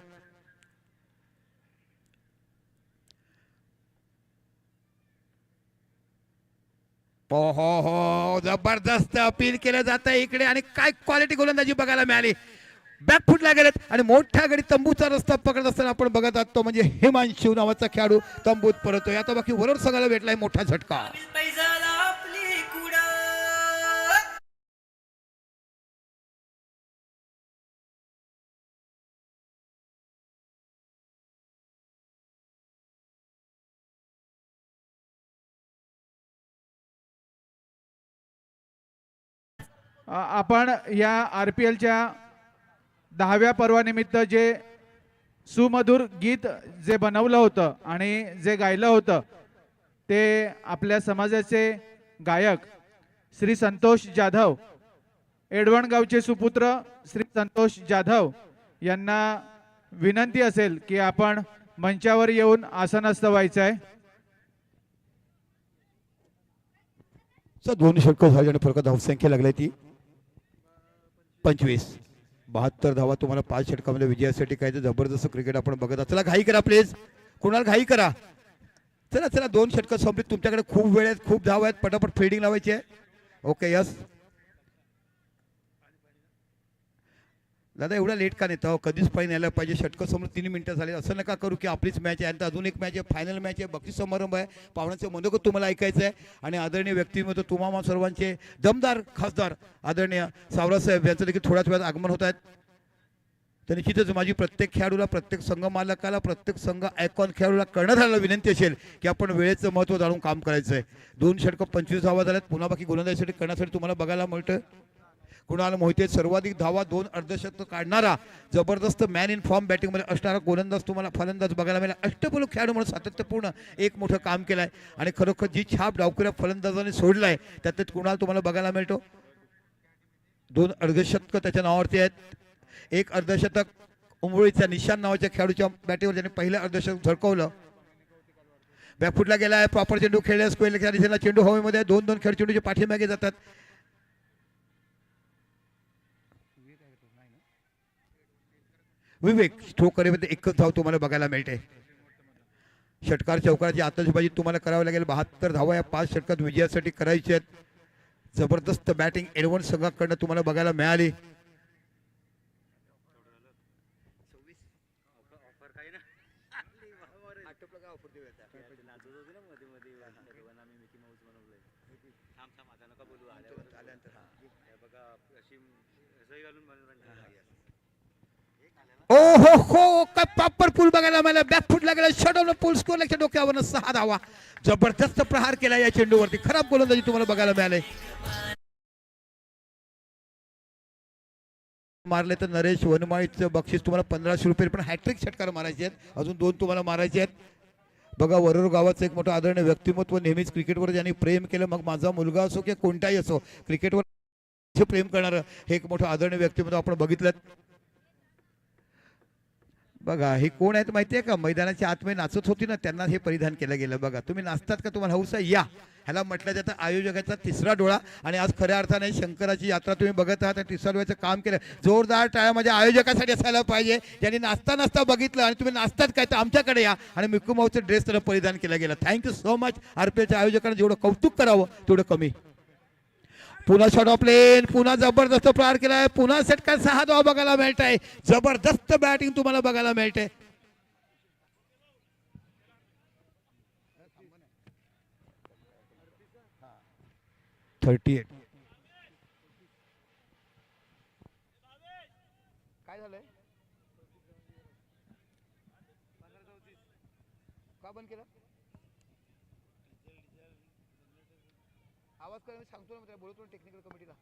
हो जबरदस्त अपील केलं जात आहे इकडे. आणि काय क्वालिटी गोलंदाजी बघायला मिळाली. बॅकफुटला गेलेत आणि मोठ्या गडी तंबूचा रस्ता पकडत असताना आपण बघत आहोत तो म्हणजे हिमांशू नावाचा खेळाडू तंबूत परतोय. आता बाकी वरोड संघाला भेटलाय मोठा झटका. आपण या RPLच्या 10व्या पर्वानिमित्त जे सुमधुर गीत जे बनवलं होतं आणि जे गायलं होतं ते आपल्या समाजाचे गायक श्री संतोष जाधव, एडवणगावचे सुपुत्र श्री संतोष जाधव यांना विनंती असेल की आपण मंचावर येऊन आसनस्थ व्हायचं आहे. 2 षटकं झाली आणि फरक धावसंख्या लागली ती 25. 72 धावा तुम्हाला 5 षटकामध्ये विजयासाठी काय जबरदस्त क्रिकेट आपण बघत आहात. चला घाई करा प्लीज. कुणाल घाई करा. चला चला 2 षटकं संपली. तुमच्याकडे खूप वेळ आहेत, खूप धावा आहेत. पटापट फिल्डिंग लावायची आहे. ओके यस दादा एवढा लेट का नेता? कधीच पाहिजे यायला पाहिजे. षटकं समोर 3 मिनिटं झाले. असं नका करू की आपलीच मॅच आहे. आणि अजून एक मॅच आहे, फायनल मॅच आहे, बक्षीस समारंभ आहे, पाहुण्यांचं मनोगत तुम्हाला ऐकायचं आहे. आणि आदरणीय व्यक्तिमत्व तुम्हा सर्वांचे दमदार खासदार आदरणीय सावरासाहेब यांचं देखील थोड्याच वेळात आगमन होत आहेत. तर निश्चितच माझी प्रत्येक खेळाडूला, प्रत्येक संघ मालकाला, प्रत्येक संघ आयकॉन खेळाडूला करण्यात आलेला विनंती असेल की आपण वेळेचं महत्त्व जाणून काम करायचं आहे. 2 षटकं 25 धावा झाल्यात. पुन्हा बाकी गोलंदाजीसाठी करण्यासाठी तुम्हाला बघायला मिळतं कुणाल मोहिते सर्वाधिक धावा 2 अर्धशतक काढणारा जबरदस्त मॅन इन फॉर्म बॅटिंगमध्ये असणारा गोलंदाज तुम्हाला फलंदाज बघायला मिळेल. अष्टपैलू खेळाडू म्हणून सातत्यपूर्ण एक मोठं काम केलंय आणि खरोखर जी छाप डावखुऱ्या फलंदाजाने सोडलाय त्यात कुणाल तुम्हाला बघायला मिळतो. 2 अर्धशतक त्याच्या नावावरती आहेत. एक अर्धशतक उंबळीचा निशान नावाच्या खेळाडूच्या बॅटीवर ज्याने पहिलं अर्धशतक झळकवलं. बॅकफुटला गेला आहे. प्रॉपर चेंडू खेळल्यास स्क्वेअरच्या दिशेला चेंडू हवेमध्ये 2-2 खेळ चेंडूच्या पाठीमागे जातात. विवेक स्ट्रोक करेपर्यंत एकच धाव तुम्हाला बघायला मिळते. षटकार चौकाराची आतषबाजी तुम्हाला करावी लागेल. 72 धावा या 5 षटकात विजयासाठी करायची आहेत. जबरदस्त बॅटिंग एडवण संघाकडनं तुम्हाला बघायला मिळाली. ओ हो हो काय प्रॉपर पूल बघायला मला. बॅकफुट लागला. शॉट पूल स्कोर लक्ष डोक्यावर 6 धावा. जबरदस्त प्रहार केला या चेंडूवरती. खराब गोलंदाजी तुम्हाला बघायला मिळाले. मारले तर नरेश वनमाळीचं बक्षीस तुम्हाला 1500 रुपये. पण हॅट्रिक षटकार मारायचे आहेत. अजून 2 तुम्हाला मारायचे आहेत. बघा वरोर गावाचं एक मोठं आदरणीय व्यक्तिमत्व. नेहमीच क्रिकेटवर ज्यांनी प्रेम केलं, मग माझा मुलगा असो किंवा कोणताही असो, क्रिकेटवर प्रेम करणारं हे एक मोठं आदरणीय व्यक्तिमत्व आपण बघितलं. बघा हे कोण आहेत माहिती आहे का? मैदानाच्या आतमध्ये नाचत होती ना, त्यांना हे परिधान केलं गेलं. बघा तुम्ही नाचतात का? तुम्हाला हौस आहे? या. ह्याला म्हटलं जातं आयोजकाचा तिसरा डोळा. आणि आज खऱ्या अर्थाने शंकराची यात्रा तुम्ही बघत आहात. तिसऱ्या डोळ्याचं काम केलं. जोरदार टाळ्या माझ्या आयोजकासाठी असायला पाहिजे, ज्यांनी नाचता नाचता बघितलं. आणि तुम्ही नाचतात काय तर आमच्याकडे या. आणि मिक्की माऊसचं ड्रेस त्याला परिधान केला गेला. Thank you so much. RPLच्या आयोजकांना जेवढं कौतुक करावं तेवढं कमी. पुन्हा शॉट ऑफ प्लेन. पुन्हा जबरदस्त प्रहार केलाय. पुन्हा षटकार 6 धावा बघायला मिळत आहे. जबरदस्त बॅटिंग तुम्हाला बघायला मिळते. काय झालंय? का बंद केलं? आवाज करायला सांगतो ना, त्याला बोलतो टेक्निकल कमिटीला.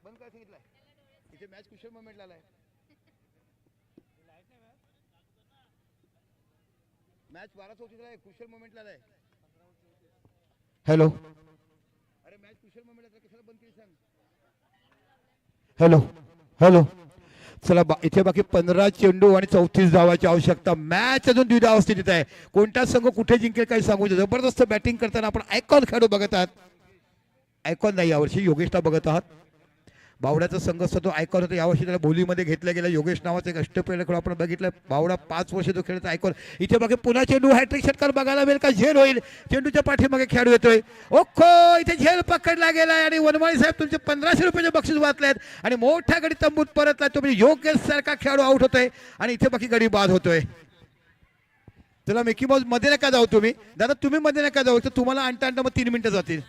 बंद काय सांगितलंय? इथे मॅच कुशल मोमेंटला आलाय. मॅच 12:34 आहे. कुशल मोमेंटला आलाय. हॅलो. अरे मॅच कुशल मोमेंटला कशाला बंद केली सांग. Hello hello. चला इथे बाकी 15 चेंडू आणि 34 धावाची आवश्यकता. मॅच अजून द्विधावस्थेत आहे. कोणता संघ कुठे जिंकेल काही सांगू. जबरदस्त बॅटिंग करताना आपण आयकॉन खेळाडू बघत आहात. आयकॉन नाही यावर्षी योगेशला बघत आहात. बावड्याचा संघ असतो तो आयकॉन होता. यावर्षी त्याला बोलीमध्ये घेतलं गेलं. योगेश नावाचा एक अष्टपैलू खेळ आपण बघितलं. बावडा 5 वर्ष तो खेळत आयकॉन. इथे बाकी पुन्हा चेंडू हॅट्रिक षटकार बघायला मिळेल का? झेल होईल. चेंडूच्या पाठीमागे खेळाडू येतोय. ओखो इथे झेल पकडला गेलाय. आणि वनमाळी साहेब तुमचे 1500 रुपयाचे बक्षीस वाचलेत. आणि मोठ्या गडी तंबूत परतला. तो म्हणजे योगेश सारखा खेळाडू आउट होतोय. आणि इथे बाकी गडी बाद होतोय. चला मिकी माऊस मध्ये नका जाऊ तुम्ही. दादा तुम्ही मध्ये नका जाऊ. तर तुम्हाला आणता आणता मग 3 मिनिटं जातील.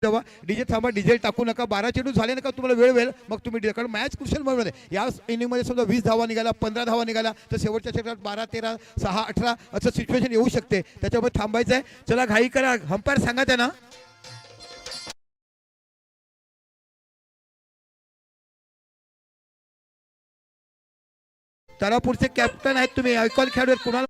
तेव्हा डीजे थांबा, डिझेल टाकू नका, 12 चेंडू झाले नका, तुम्हाला वेळ वेळ मग तुम्ही कारण मॅच क्रुशियल मध्ये या इनिंगमध्ये समजा 20 धावा निघाला, 15 धावा निघाला तर शेवटच्या क्षेत्रात 12, 13, 6, 18 असं सिच्युएशन येऊ शकते. त्याच्यामुळे थांबायचं आहे. चला घाई करा, अंपायर सांगा त्यांना. तारापूरचे कॅप्टन आहेत तुम्ही, ऐकॉन खेळाडू कुणाला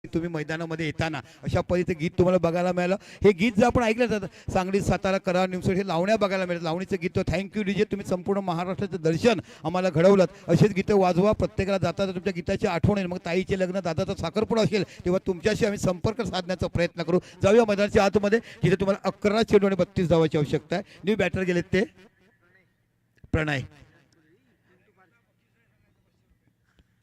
तुम्ही मैदानामध्ये येताना अशा पद्धतीचं गीत तुम्हाला बघायला मिळालं. हे गीत जर आपण ऐकलं तर सांगली, सातारा, कराड, निमसोड हे लावण्या बघायला मिळतात. लावणीचं गीत. थँक्यू डीजे, तुम्ही संपूर्ण महाराष्ट्राचं दर्शन आम्हाला घडवलं. असेच गीतं वाजवा. प्रत्येकाला जाता तुमच्या गीताची आठवण येईल. मग ताईचे लग्न, दादाचा साखरपुडा असेल तेव्हा तुमच्याशी आम्ही संपर्क साधण्याचा प्रयत्न करू. जाऊया मैदानाच्या आतमध्ये, जिथे तुम्हाला 11 चेंडू आणि 32 धावाची आवश्यकता आहे. न्यू बॅटर गेलेत ते प्रणय.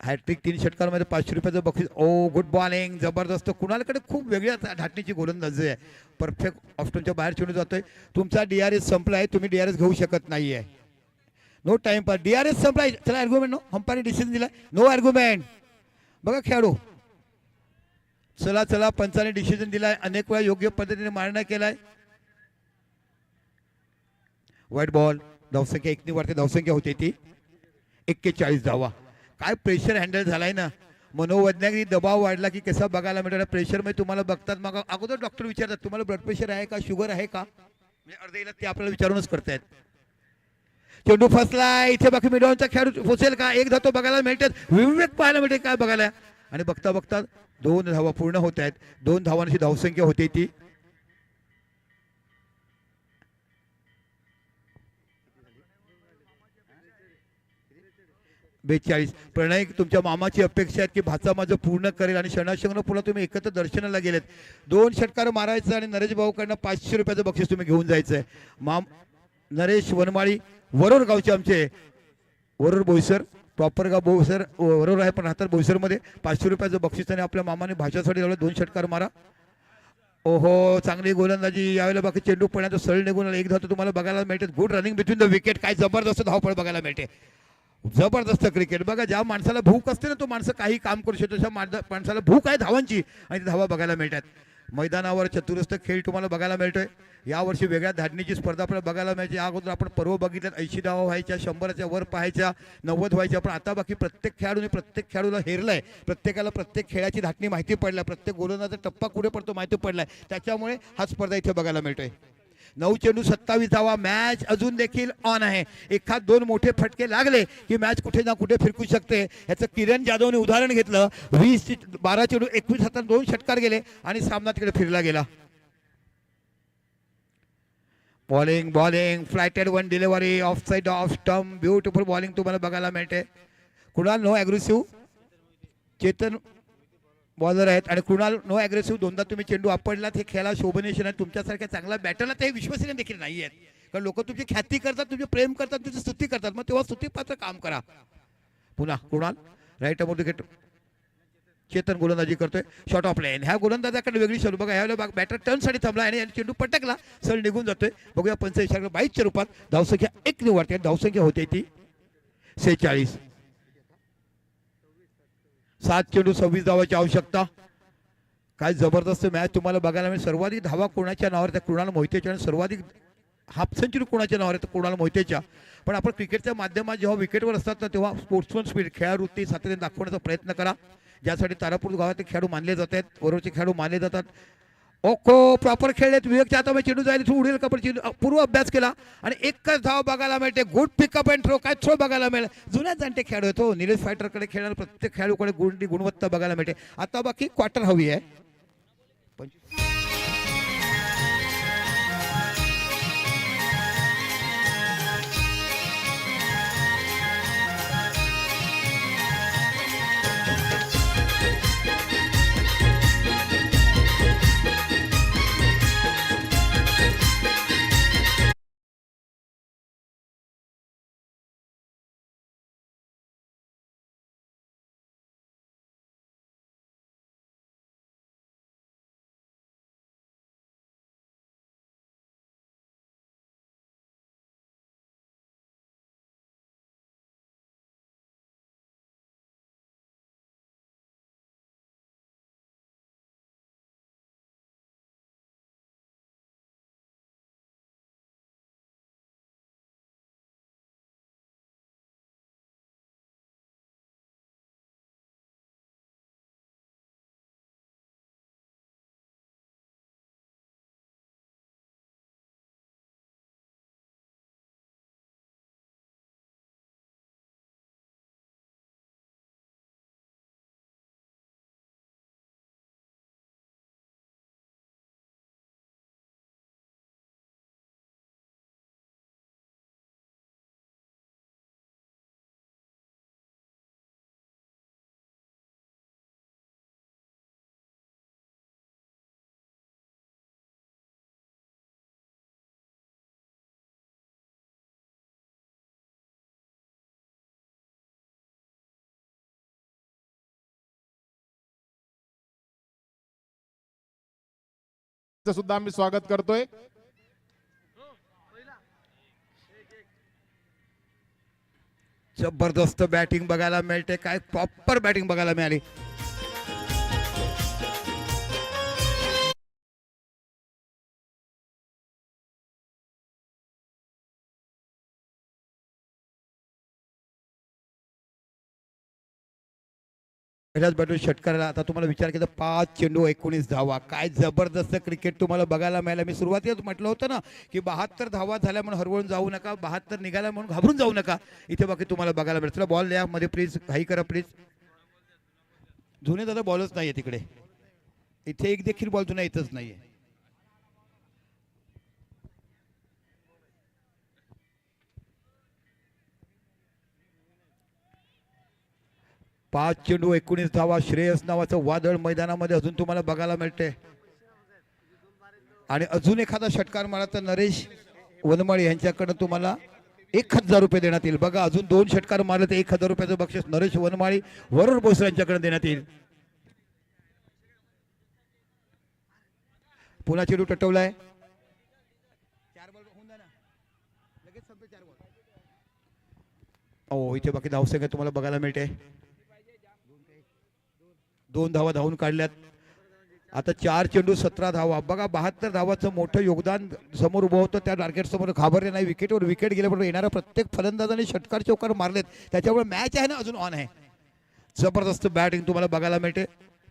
हॅट्रिक 3 षटकांमध्ये 500 रुपयाचं बक्षीस. ओ गुड बॉलिंग, जबरदस्त. कुणालकडे खूप वेगळ्या धाटणीची गोलंदाजी आहे. परफेक्ट ऑफ्टनच्या बाहेर चेंडू जातोय. तुमचा DRS संपला आहे, तुम्ही DRS घेऊ शकत नाही आहे. नो टाइम पर DRS संपलाय. चला आर्ग्युमेंट. नो, अंपायरने डिसिजन दिलाय. No argument. बघा खेळाडू, चला चला, पंचाने डिसिजन दिलाय. अनेक वेळा योग्य पद्धतीने मारण्या केलाय. White ball. धावसंख्या 1 वाढते. धावसंख्या होते ती 41 धावा. काय प्रेशर हँडल झालाय ना. मनोवैज्ञानिक दबाव वाढला की कसा बघायला मिळणार. प्रेशरमध्ये तुम्हाला बघतात. मग अगोदर डॉक्टर विचारतात तुम्हाला ब्लड प्रेशर आहे का, शुगर आहे का. म्हणजे अर्धे इलाज ते आपल्याला विचारूनच करतायत. चेंडू फसलाय. इथे बाकी मिडॉनचा खेळाडू पोचेल का. एक धातो बघायला मिळतात. विवेक पाहायला मिळते काय बघायला. आणि बघता बघता 2 धावा पूर्ण होत आहेत. 2 धावांची धावसंख्या होते ती. बेचाळीस. प्रणय, तुमच्या मामाची अपेक्षा आहे की भाचा माझं पूर्ण करेल आणि क्षणाक्षण पुन्हा तुम्ही एकत्र दर्शनाला गेलेत. 2 षटकार मारायचं आणि नरेश भाऊकडनं 500 रुपयाचं बक्षीस तुम्ही घेऊन जायचंय. नरेश वनमाळी, वरोर गावचे आमचे, वरोर बोईसर, प्रॉपर गाव बोईसर, वरोर आहे पण राहतात बोईसरमध्ये. 500 रुपयाचं बक्षीस आणि आपल्या मामाने भाषासाठी लावलं. 2 षटकार मारा. ओहो, चांगली गोलंदाजी. यावेळेला बाकी चेंडू पडण्याचं सळ निघून आला. एक धाव तुम्हाला बघायला मिळते. Good running between the wicket. काय जबरदस्त धावपळ बघायला मिळते. जबरदस्त क्रिकेट. बघा, ज्या माणसाला भूक असते ना तो माणसं काही काम करू शकतो. तशा माणसाला भूक आहे धावांची आणि धावा बघायला मिळतात. मैदानावर चतुरस्थ खेळ तुम्हाला बघायला मिळतोय. यावर्षी वेगळ्या धाटणीची स्पर्धा आपल्याला बघायला मिळते. या अगोदर आपण पर्व बघितल्यात 80 धावा व्हायच्या, 100च्या वर पाहायच्या, 90 व्हायच्या. पण आता बाकी प्रत्येक खेळाडूला हेरलाय. प्रत्येकाला प्रत्येक खेळाची धाटणी माहिती पडल्या. प्रत्येक गोलंदाजा टप्पा कुठे पडतो माहिती पडलाय. त्याच्यामुळे हा स्पर्धा इथे बघायला मिळतोय. 9 चेंडू 27 धावा, मॅच अजून देखील ऑन आहे. एखाद दोन मोठे फटके लागले की मॅच कुठे ना कुठे फिरकू शकते. याचं किरण जाधवने उदाहरण घेतलं. 12 चेंडू 21 हातात 2 षटकार गेले आणि सामना तिकडे फिरला गेला. Bowling flighted one delivery off side off stump. Beautiful bowling तुम्हाला बघायला मिळते. Kunal no aggressive, Chetan bowler आहेत आणि कुणाल नो अग्रेसिव्ह. दोनदा तुम्ही चेंडू आपडलात, हे खेळाला शोभनीय आहे. तुमच्यासारख्या चांगल्या बॅटरला ते विश्वसनीय देखील नाही आहेत, कारण लोक तुमची ख्याती करतात, तुमचे प्रेम करतात, तुमची स्तुती करतात. मग तेव्हा स्तुतीपात्र काम करा. पुन्हा कुणाल राईट अमोर विकेट. चेतन गोलंदाजी करतोय. शॉट ऑफ लेन. ह्या गोलंदाजाकडे वेगळी शोध बघा. ह्यावेळेला बॅटर टर्नसाठी थांबला आणि चेंडू पटकला, सर निघून जातोय. बघूया 45 रूपात धावसंख्या 1 निवडते. धावसंख्या होते ती 46. 7 चेंडू 26 धावाची आवश्यकता. काय जबरदस्त मॅच तुम्हाला बघायला मिळेल. सर्वाधिक धावा कोणाच्या नावावर, त्या कुणाल मोहितेच्या, आणि सर्वाधिक हाफ सेंचुरी कोणाच्या नावावर तर कुणाल मोहितेच्या. पण आपण क्रिकेटच्या माध्यमात जेव्हा विकेटवर असतात ना, तेव्हा स्पोर्ट्समन स्पिरिट, खेळावृत्ती सातत्याने दाखवण्याचा प्रयत्न करा. ज्यासाठी तारापूर गावात खेळाडू मानले जात आहेत, बरोबरचे खेळाडू मानले जातात. ओको प्रॉपर खेळलेत. विवेकच्या हातामध्ये चेंडू जाईल, तू उडेल का, पण पूर्व अभ्यास केला आणि एकच धाव बघायला मिळते. Good pickup and throw. काय थ्रो बघायला मिळेल. जुन्या जाणते खेळाडू आहेत हो. निलेश फायटरकडे खेळणारे प्रत्येक खेळाडूकडे गुणवत्ता बघायला मिळते. आता बाकी क्वार्टर हवी आहे. सुद्धा आम्ही स्वागत करतोय. जबरदस्त बॅटिंग बघायला मिळते. काय प्रॉपर बॅटिंग बघायला मिळाली. पहिल्याच बॅटवर षटकाराला. आता तुम्हाला विचार केला 5 चेंडू 19 धावा. काय जबरदस्त क्रिकेट तुम्हाला बघायला मिळालं. मी सुरुवातीलाच म्हटलं होतं ना की 72 धावा झाल्या म्हणून हरवून जाऊ नका, 72 निघाल्या म्हणून घाबरून जाऊ नका. इथे बाकी तुम्हाला बघायला मिळेल. बॉल द्या मध्ये प्लीज, घाई करा प्लीज. जुने दादा बॉलच नाहीये तिकडे. इथे एक देखील बॉल जुना येतच नाहीये. पाच चेंडू 19 धावा. श्रेयस नावाचं वादळ मैदानामध्ये अजून तुम्हाला बघायला मिळते. आणि अजून एखादा षटकार मारा तर नरेश वनमाळी यांच्याकडे तुम्हाला 1000 रुपये देण्यात येईल. बघा अजून 2 षटकार मारले तर 1000 रुपयाचं बक्षीस नरेश वनमाळी वरुण बोसरे यांच्याकडे देण्यात येईल. पुन्हा चेंडू टटवलाय. ओ इथे बाकी धावसंख्या तुम्हाला बघायला मिळते. 2 धावा धावून काढल्यात. आता 4 चेंडू 17 धावा. बघा 72 धावाचं मोठं योगदान समोर उभं होतं. त्या टार्गेट समोर घाबरले नाही. विकेटवर विकेट गेल्याबरोबर येणाऱ्या प्रत्येक फलंदाजाने षटकार चौकार मारलेत. त्याच्यामुळे मॅच आहे ना अजून ऑन आहे. जबरदस्त बॅटिंग तुम्हाला बघायला मिळते.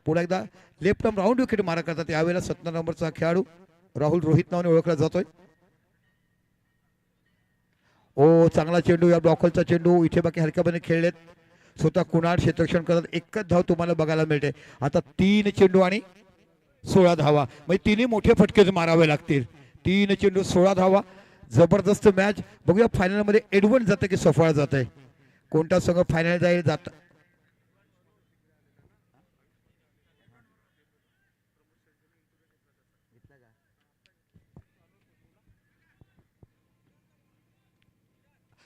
पुन्हा एकदा लेफ्ट आर्म राऊंड विकेट मारा करतात. यावेळेला 17 नंबरचा खेळाडू राहुल रोहित नावाने ओळखला जातोय. ओ चांगला चेंडू, या ब्लॉकलचा चेंडू इथे बाकी हलक्यापणे खेळलेत. स्वतः कुणाल क्षेत्ररक्षण करत एकच धाव तुम्हाला बघायला मिळते. आता 3 चेंडू आणि 16 धावा, म्हणजे तिन्ही मोठे फटकेच मारावे लागतील. 3 चेंडू 16 धावा, जबरदस्त मॅच. बघूया फायनल मध्ये एडवण जाते की सफळ जाते, कोणता संघ फायनल जाईल जात.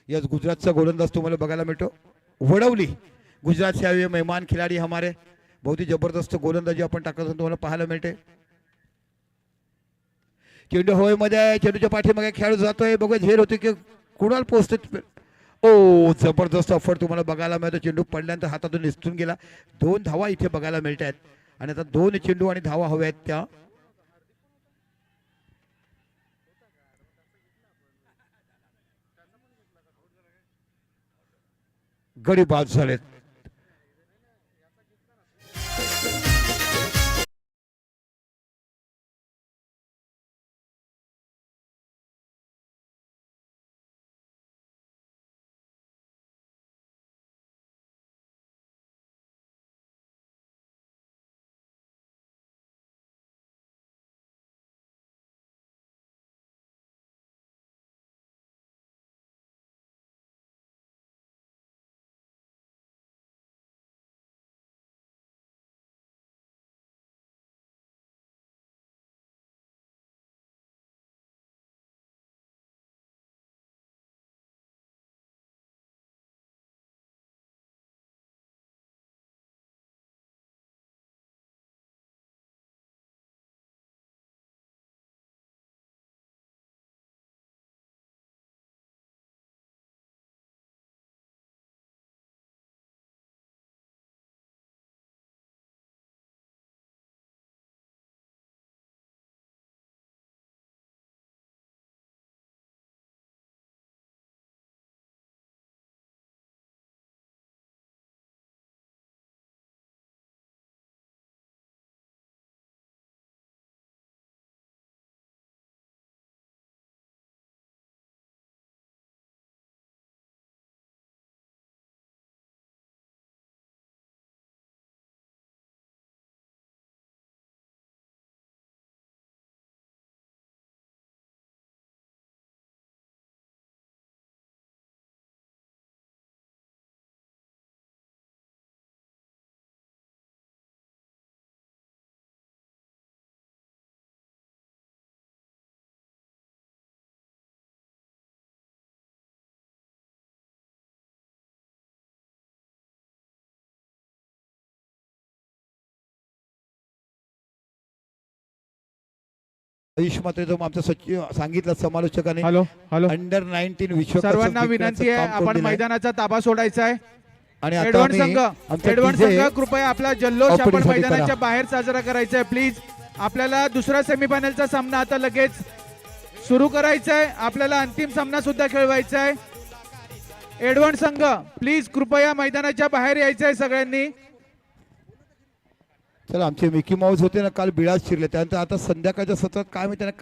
यस, गुजरातचा गोलंदाज तुम्हाला बघायला मिळतो. वडवली गुजरात से आए मेहमान खिलाड़ी हमारे, बहुत ही जबरदस्त गोलंदाजी आपण टाकत तुम्हाला पाहायला मिळते. चेंडू हवेमध्ये आहे, चेंडूच्या पाठीमागे खेळाडू जातोय. बघूया झेर होते की कुणाल पोहोचते. ओ जबरदस्त ऑफर तुम्हाला बघायला मिळतो. चेंडू पडल्यानंतर हातातून निसटून गेला. 2 धावा इथे बघायला मिळत आहेत आणि आता 2 चेंडू आणि धावा हव्या आहेत त्या. गडी बाद झालेत. आयुष मात्रे जो आमचा सचिव सांगितलं समालोचकाने, हॅलो हॅलो, अंडर 19 विश्व सर्वांना विनंती आहे आपण मैदानाचा ताबा सोडायचा आहे. आणि आता एडवान्स आम्ही संघ आमचा एडवान्स DJ संघ कृपया आपला जल्लोष आपण opening साठी मैदानाच्या करा. बाहेर साजरा करायचा आहे प्लीज. आपल्याला दुसरा सेमीफायनलचा सामना आता लगेच सुरू करायचा आहे. आपल्याला अंतिम सामना सुद्धा खेळवायचा आहे. एडवान्स संघ प्लीज कृपया मैदानाच्या बाहेर यायचं आहे सगळ्यांनी. चला, आमचे मिकी माऊस होते ना काल बिळात शिरले, त्यानंतर आता संध्याकाळच्या सत्रात काय मी त्यांना